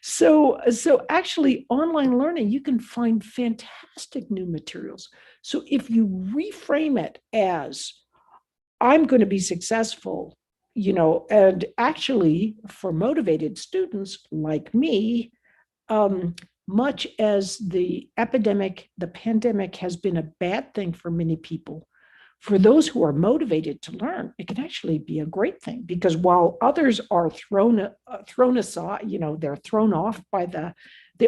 So actually, online learning, you can find fantastic new materials. So if you reframe it as, I'm going to be successful, and actually for motivated students like me, much as the pandemic has been a bad thing for many people, for those who are motivated to learn, it can actually be a great thing, because while others are thrown aside, they're thrown off by the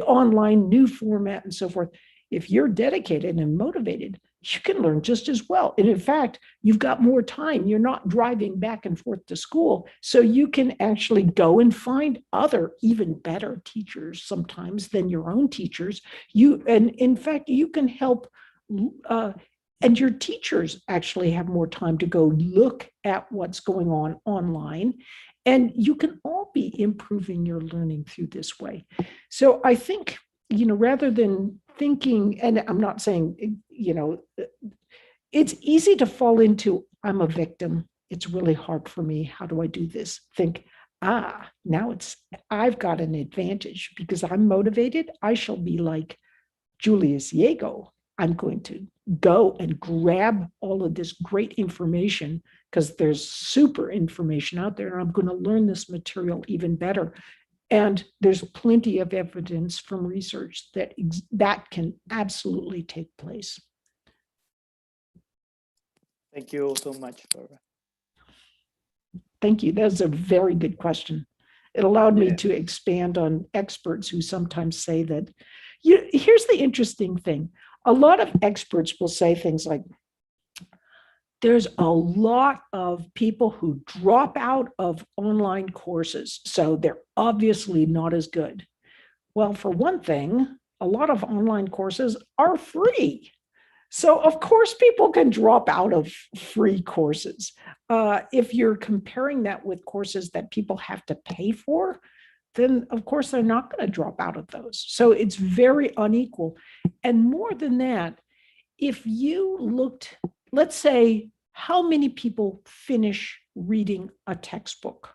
online new format and so forth. If you're dedicated and motivated, you can learn just as well. And in fact, you've got more time. You're not driving back and forth to school. So you can actually go and find other, even better teachers sometimes than your own teachers. And in fact, you can help, and your teachers actually have more time to go look at what's going on online. And you can all be improving your learning through this way. So I think, rather than thinking, and I'm not saying, it's easy to fall into, I'm a victim. It's really hard for me. How do I do this? Think, now I've got an advantage because I'm motivated. I shall be like Julius Jaego. I'm going to go and grab all of this great information because there's super information out there. And I'm going to learn this material even better. And there's plenty of evidence from research that can absolutely take place. Thank you so much, Barbara. Thank you. That's a very good question. It allowed me to expand on experts who sometimes say that. Here's the interesting thing. A lot of experts will say things like, there's a lot of people who drop out of online courses, so they're obviously not as good. Well, for one thing, a lot of online courses are free. So of course, people can drop out of free courses. If you're comparing that with courses that people have to pay for, then of course they're not going to drop out of those. So it's very unequal. And more than that, if you looked, let's say, how many people finish reading a textbook?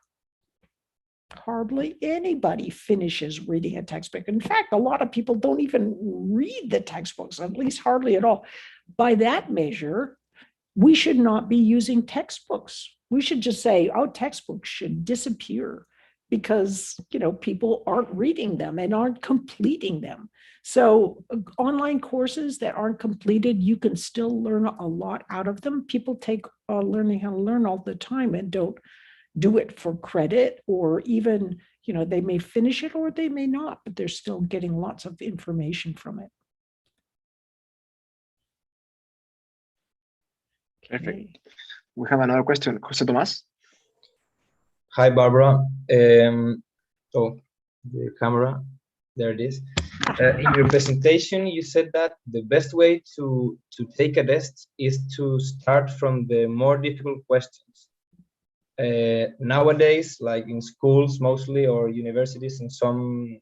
Hardly anybody finishes reading a textbook. In fact, a lot of people don't even read the textbooks, at least hardly at all. By that measure, we should not be using textbooks. We should just say, oh, textbooks should disappear. because, people aren't reading them and aren't completing them. So online courses that aren't completed, you can still learn a lot out of them. People take learning how to learn all the time and don't do it for credit, or even, they may finish it or they may not, but they're still getting lots of information from it. Perfect. Okay. We have another question. José Tomás. Hi, Barbara. Oh, the camera, there it is. In your presentation, you said that the best way to take a test is to start from the more difficult questions. Nowadays, like in schools mostly, or universities in some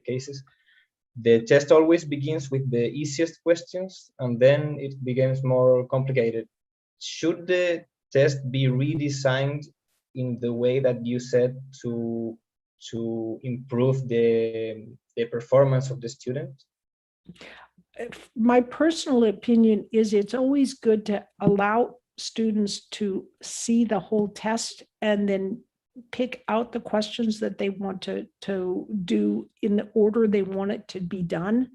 cases, the test always begins with the easiest questions, and then it becomes more complicated. Should the test be redesigned in the way that you said to improve the performance of the student? My personal opinion is it's always good to allow students to see the whole test and then pick out the questions that they want to do in the order they want it to be done.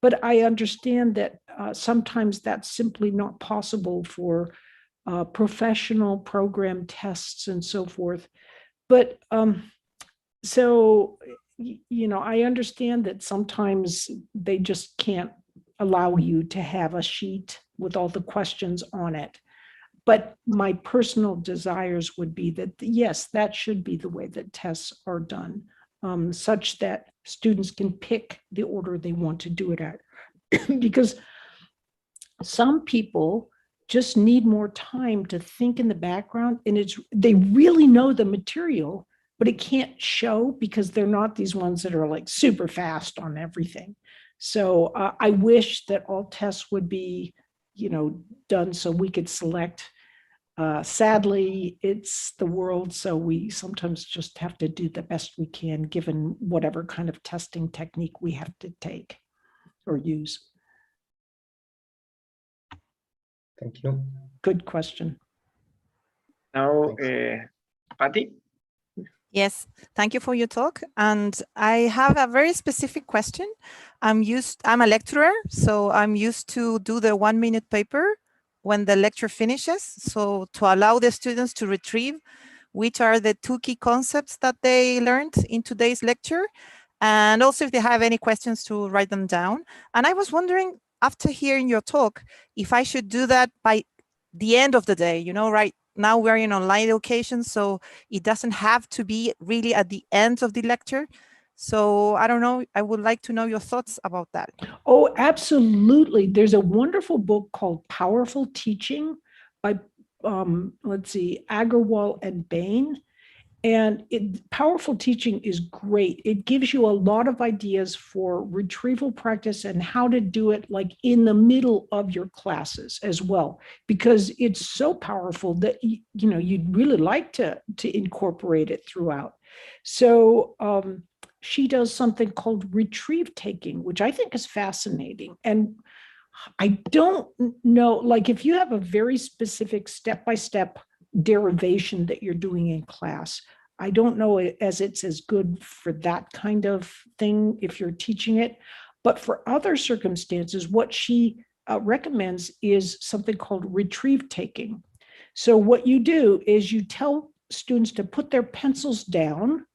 But I understand that sometimes that's simply not possible for professional program tests and so forth. But so, I understand that sometimes they just can't allow you to have a sheet with all the questions on it. But my personal desires would be that, yes, that should be the way that tests are done, such that students can pick the order they want to do it at. Because some people just need more time to think in the background, and they really know the material, but it can't show because they're not these ones that are like super fast on everything. So I wish that all tests would be, done so we could select. Sadly, it's the world, so we sometimes just have to do the best we can given whatever kind of testing technique we have to take or use. Thank you. Good question. Now, Patty. Yes, thank you for your talk. And I have a very specific question. I'm a lecturer, so I'm used to do the 1-minute paper when the lecture finishes. So to allow the students to retrieve which are the 2 key concepts that they learned in today's lecture. And also if they have any questions to write them down. And I was wondering, after hearing your talk, if I should do that by the end of the day, right? Now we're in online education, so it doesn't have to be really at the end of the lecture. So I don't know, I would like to know your thoughts about that. Oh, absolutely. There's a wonderful book called Powerful Teaching by, Agarwal and Bain. And Powerful Teaching is great. It gives you a lot of ideas for retrieval practice and how to do it like in the middle of your classes as well, because it's so powerful that, you'd really like to incorporate it throughout. So she does something called retrieve taking, which I think is fascinating. And I don't know, like if you have a very specific step-by-step derivation that you're doing in class, I don't know as it's as good for that kind of thing if you're teaching it. But for other circumstances, what she recommends is something called retrieve taking. So what you do is you tell students to put their pencils down,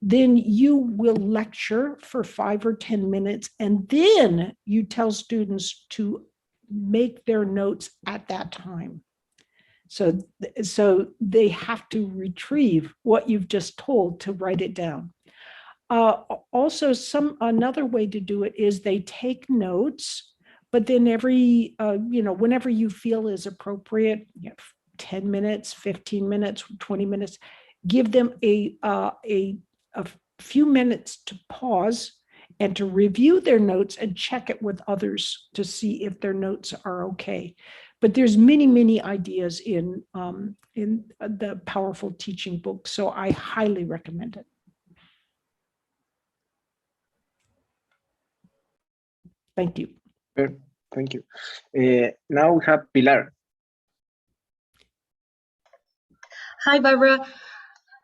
then you will lecture for 5 or 10 minutes, and then you tell students to make their notes at that time. So they have to retrieve what you've just told to write it down. Also, another way to do it is they take notes, but then whenever you feel is appropriate, 10 minutes, 15 minutes, 20 minutes, give them a few minutes to pause and to review their notes and check it with others to see if their notes are okay. But there's many, many ideas in the Powerful Teaching book, so I highly recommend it. Thank you. Thank you. Now we have Pilar. Hi, Barbara.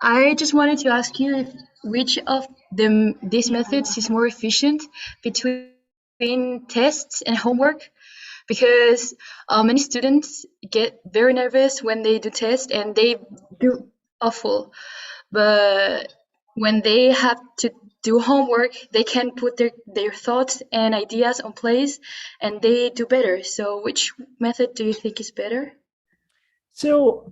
I just wanted to ask you if which of these methods is more efficient between tests and homework, because many students get very nervous when they do tests and they do awful, but when they have to do homework, they can put their thoughts and ideas on place and they do better. So which method do you think is better? So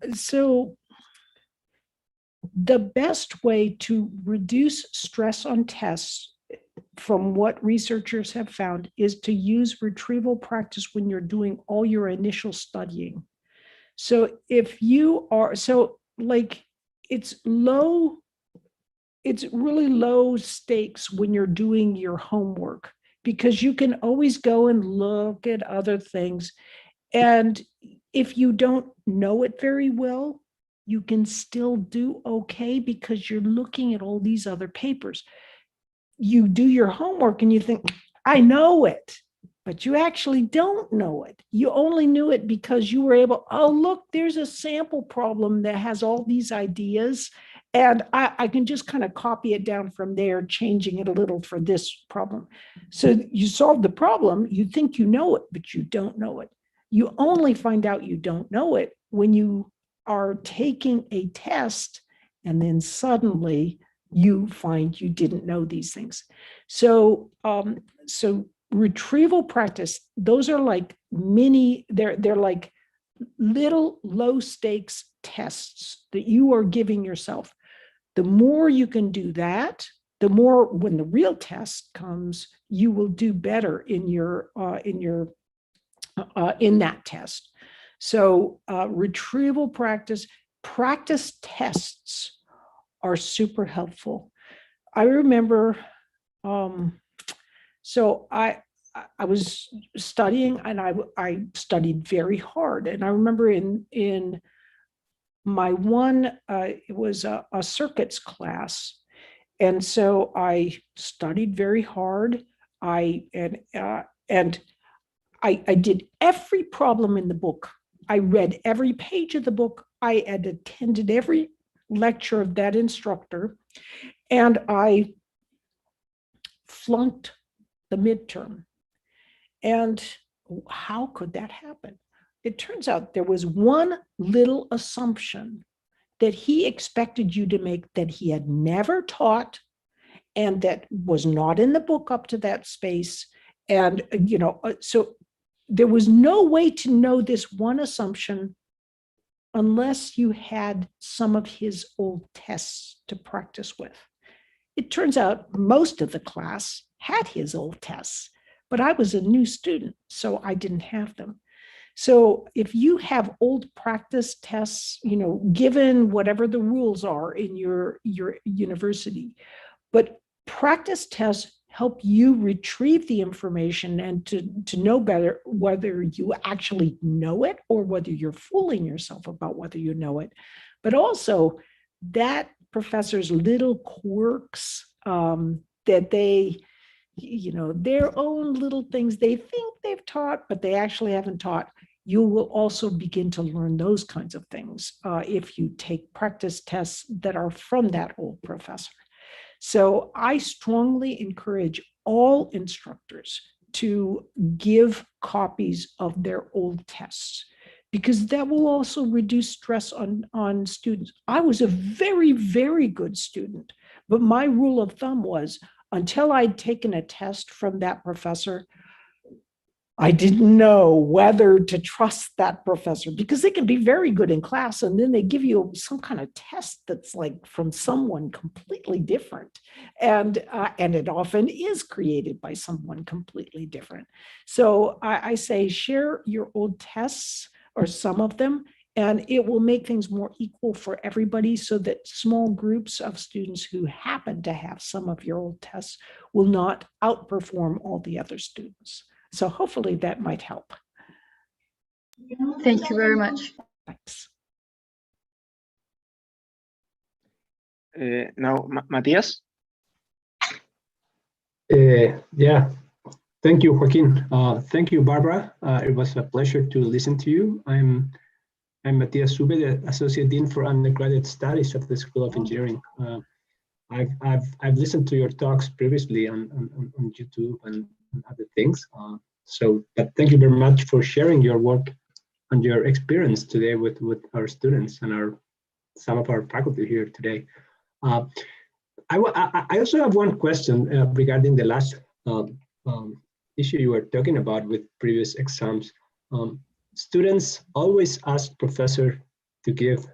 the best way to reduce stress on tests, from what researchers have found, is to use retrieval practice when you're doing all your initial studying. So if you are, it's really low stakes when you're doing your homework, because you can always go and look at other things. And if you don't know it very well, you can still do okay because you're looking at all these other papers. You do your homework and you think, I know it, but you actually don't know it. You only knew it because you were able, oh, look, there's a sample problem that has all these ideas, and I can just kind of copy it down from there, changing it a little for this problem. So you solve the problem, you think you know it, but you don't know it. You only find out you don't know it when you are taking a test and then suddenly you find you didn't know these things. So retrieval practice, those are like they're like little low stakes tests that you are giving yourself. The more you can do that, the more, when the real test comes, you will do better in that test. So retrieval practice tests are super helpful. I remember, so I was studying, and I studied very hard. And I remember in my one, it was a circuits class. And so I studied very hard. I did every problem in the book. I read every page of the book. I had attended every lecture of that instructor, and I flunked the midterm. And how could that happen? It turns out there was one little assumption that he expected you to make that he had never taught and that was not in the book up to that space. And, so there was no way to know this one assumption unless you had some of his old tests to practice with. It turns out most of the class had his old tests, but I was a new student, so I didn't have them. So if you have old practice tests, given whatever the rules are in your university, but practice tests help you retrieve the information and to know better whether you actually know it or whether you're fooling yourself about whether you know it. But also that professor's little quirks that they, their own little things they think they've taught, but they actually haven't taught. You will also begin to learn those kinds of things if you take practice tests that are from that old professor. So I strongly encourage all instructors to give copies of their old tests, because that will also reduce stress on students. I was a very, very good student, but my rule of thumb was, until I'd taken a test from that professor, I didn't know whether to trust that professor, because they can be very good in class and then they give you some kind of test that's like from someone completely different. And it often is created by someone completely different. So I say share your old tests or some of them, and it will make things more equal for everybody, so that small groups of students who happen to have some of your old tests will not outperform all the other students. So hopefully that might help. Thank you very much. Thanks. Now, Matthias. Yeah, thank you, Joaquin. Thank you, Barbara. It was a pleasure to listen to you. I'm I'm Matthias Sube, the Associate Dean for Undergraduate Studies at the School of Engineering. I've listened to your talks previously on YouTube and other things. But thank you very much for sharing your work and your experience today with our students and some of our faculty here today. I also have one question regarding the last issue you were talking about with previous exams. Students always ask professor to give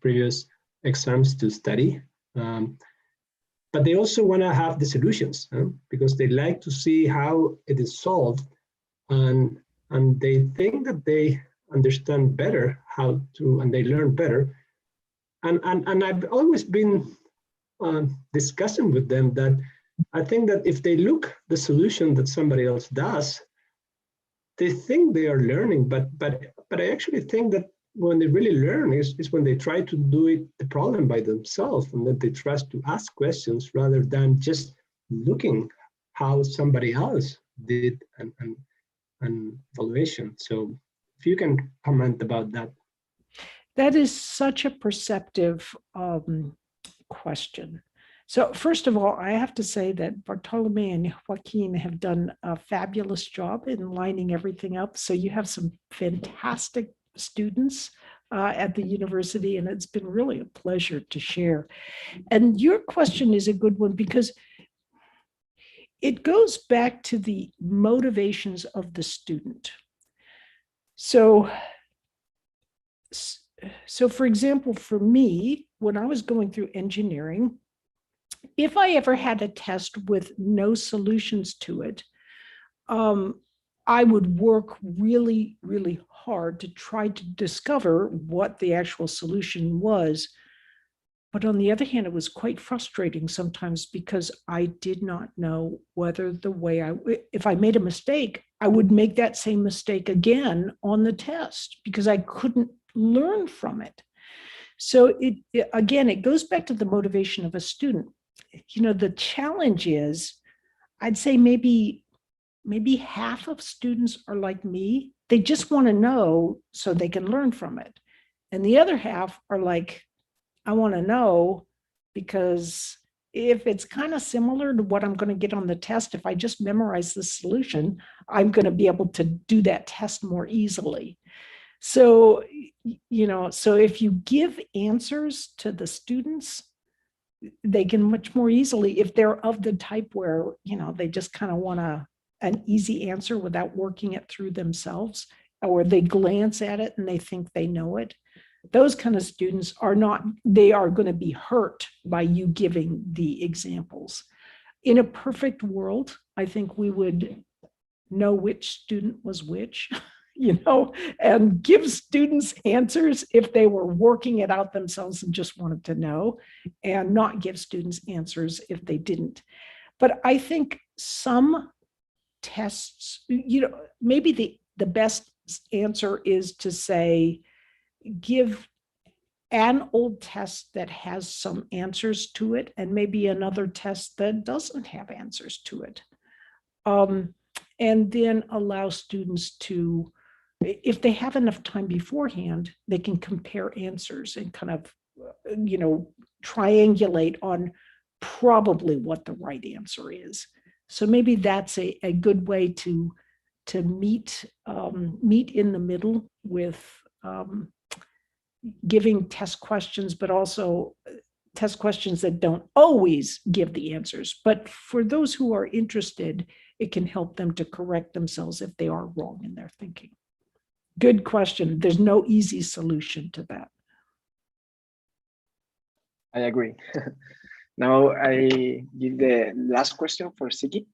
previous exams to study, but they also want to have the solutions because they like to see how it is solved, and they think that they understand better how to, and they learn better. And I've always been discussing with them that I think that if they look the solution that somebody else does, they think they are learning, but I actually think that when they really learn is when they try to do the problem by themselves, and that they try to ask questions rather than just looking how somebody else did an evaluation. So if you can comment about that. That is such a perceptive question. So first of all, I have to say that Bartolome and Joaquin have done a fabulous job in lining everything up. So you have some fantastic students at the university, and it's been really a pleasure to share. And your question is a good one because it goes back to the motivations of the student. So for example, for me, when I was going through engineering, if I ever had a test with no solutions to it, I would work really, really hard to try to discover what the actual solution was. But on the other hand, it was quite frustrating sometimes because I did not know whether the way if I made a mistake, I would make that same mistake again on the test because I couldn't learn from it. So again, it goes back to the motivation of a student. You know, the challenge is, I'd say maybe half of students are like me. They just want to know so they can learn from it. And the other half are like, I want to know because if it's kind of similar to what I'm going to get on the test, if I just memorize the solution, I'm going to be able to do that test more easily. So, you know, so if you give answers to the students, they can much more easily, if they're of the type where, you know, they just kind of want an easy answer without working it through themselves, or they glance at it and they think they know it. Those kind of students are not, they are going to be hurt by you giving the examples. In a perfect world, I think we would know which student was which, you know, and give students answers if they were working it out themselves and just wanted to know, and not give students answers if they didn't. But I think some tests, you know, maybe the best answer is to say, give an old test that has some answers to it, and maybe another test that doesn't have answers to it. And then allow students to, if they have enough time beforehand, they can compare answers and kind of, you know, triangulate on probably what the right answer is. So maybe that's a good way to meet in the middle with giving test questions, but also test questions that don't always give the answers. But for those who are interested, it can help them to correct themselves if they are wrong in their thinking. Good question. There's no easy solution to that. I agree. Now I give the last question for Siki.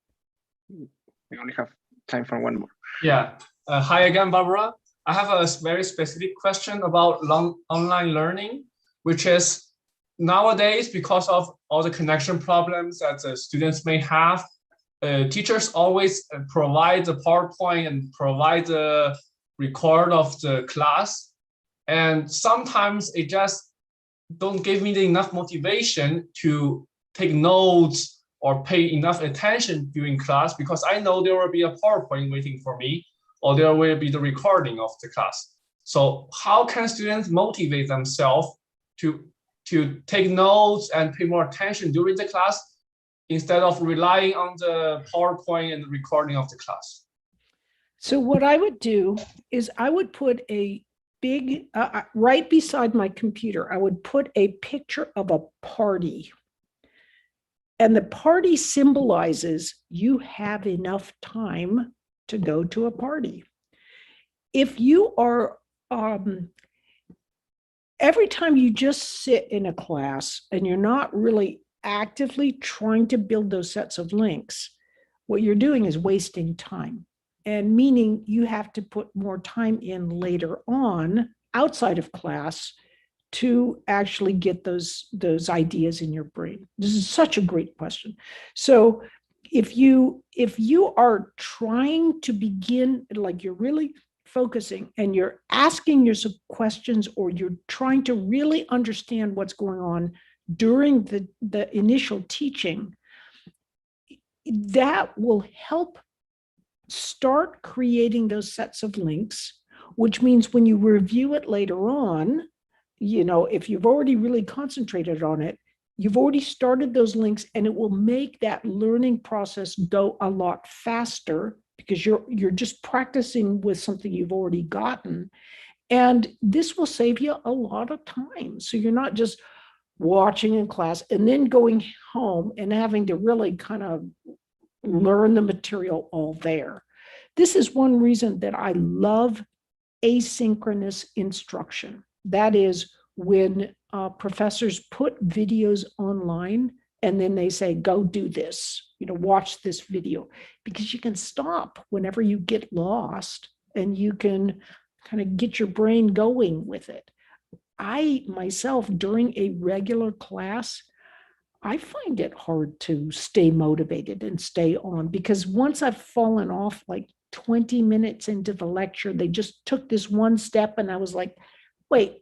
We only have time for one more. Yeah. Hi again, Barbara. I have a very specific question about online learning, which is nowadays, because of all the connection problems that the students may have, teachers always provide the PowerPoint and provide the record of the class. And sometimes it just don't give me enough motivation to take notes or pay enough attention during class, because I know there will be a PowerPoint waiting for me, or there will be the recording of the class. So how can students motivate themselves to take notes and pay more attention during the class instead of relying on the PowerPoint and the recording of the class? So what I would do is I would put a big, right beside my computer, I would put a picture of a party. And the party symbolizes you have enough time to go to a party. If you are, every time you just sit in a class and you're not really actively trying to build those sets of links, what you're doing is wasting time. And meaning you have to put more time in later on outside of class to actually get those ideas in your brain. This is such a great question. So if you are trying to begin, like you're really focusing and you're asking yourself questions, or you're trying to really understand what's going on during the initial teaching, that will help start creating those sets of links, which means when you review it later on, if you've already really concentrated on it, you've already started those links, and it will make that learning process go a lot faster because you're just practicing with something you've already gotten. And this will save you a lot of time. So you're not just watching in class and then going home and having to really kind of learn the material all there. This is one reason that I love asynchronous instruction. That is when professors put videos online and then they say, go do this, watch this video, because you can stop whenever you get lost and you can kind of get your brain going with it. I myself, during a regular class, I find it hard to stay motivated and stay on, because once I've fallen off like 20 minutes into the lecture, they just took this one step and I was like, wait,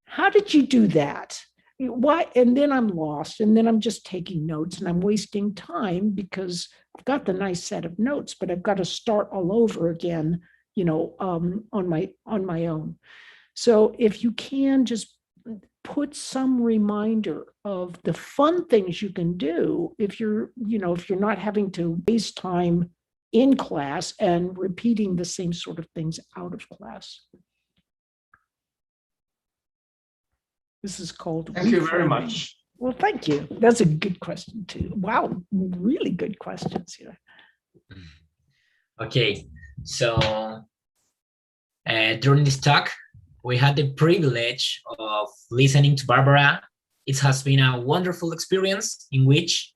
how did you do that? Why? And then I'm lost, and then I'm just taking notes and I'm wasting time because I've got the nice set of notes, but I've got to start all over again, on my own. So if you can just put some reminder of the fun things you can do if you're not having to waste time in class and repeating the same sort of things out of class. This is called Thank you very much. Well, thank you. That's a good question too. Wow, really good questions here. Okay, so during this talk, we had the privilege of listening to Barbara. It has been a wonderful experience in which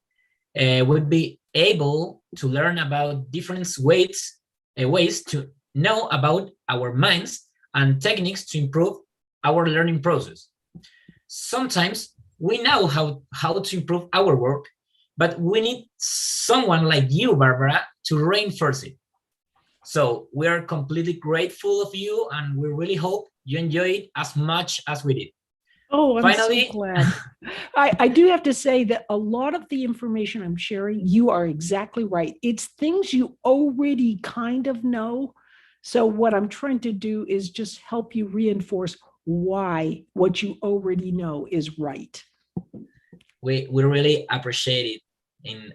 we'll be able to learn about different ways to know about our minds and techniques to improve our learning process. Sometimes we know how to improve our work, but we need someone like you, Barbara, to reinforce it. So we are completely grateful of you, and we really hope you enjoy it as much as we did. Oh, I'm Finally, so glad. I do have to say that a lot of the information I'm sharing, you are exactly right. It's things you already kind of know. So what I'm trying to do is just help you reinforce why what you already know is right. We really appreciate it.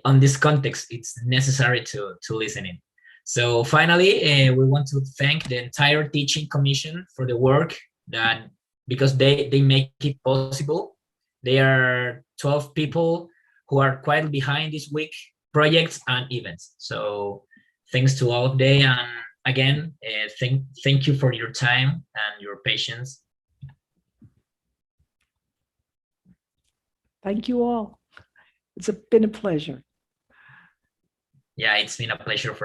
On this context, it's necessary to listen in. So finally, we want to thank the entire teaching commission for the work because they make it possible. They are 12 people who are quite behind this week projects and events. So thanks to all of them, and again, thank you for your time and your patience. Thank you all. It's been a pleasure. Yeah, it's been a pleasure for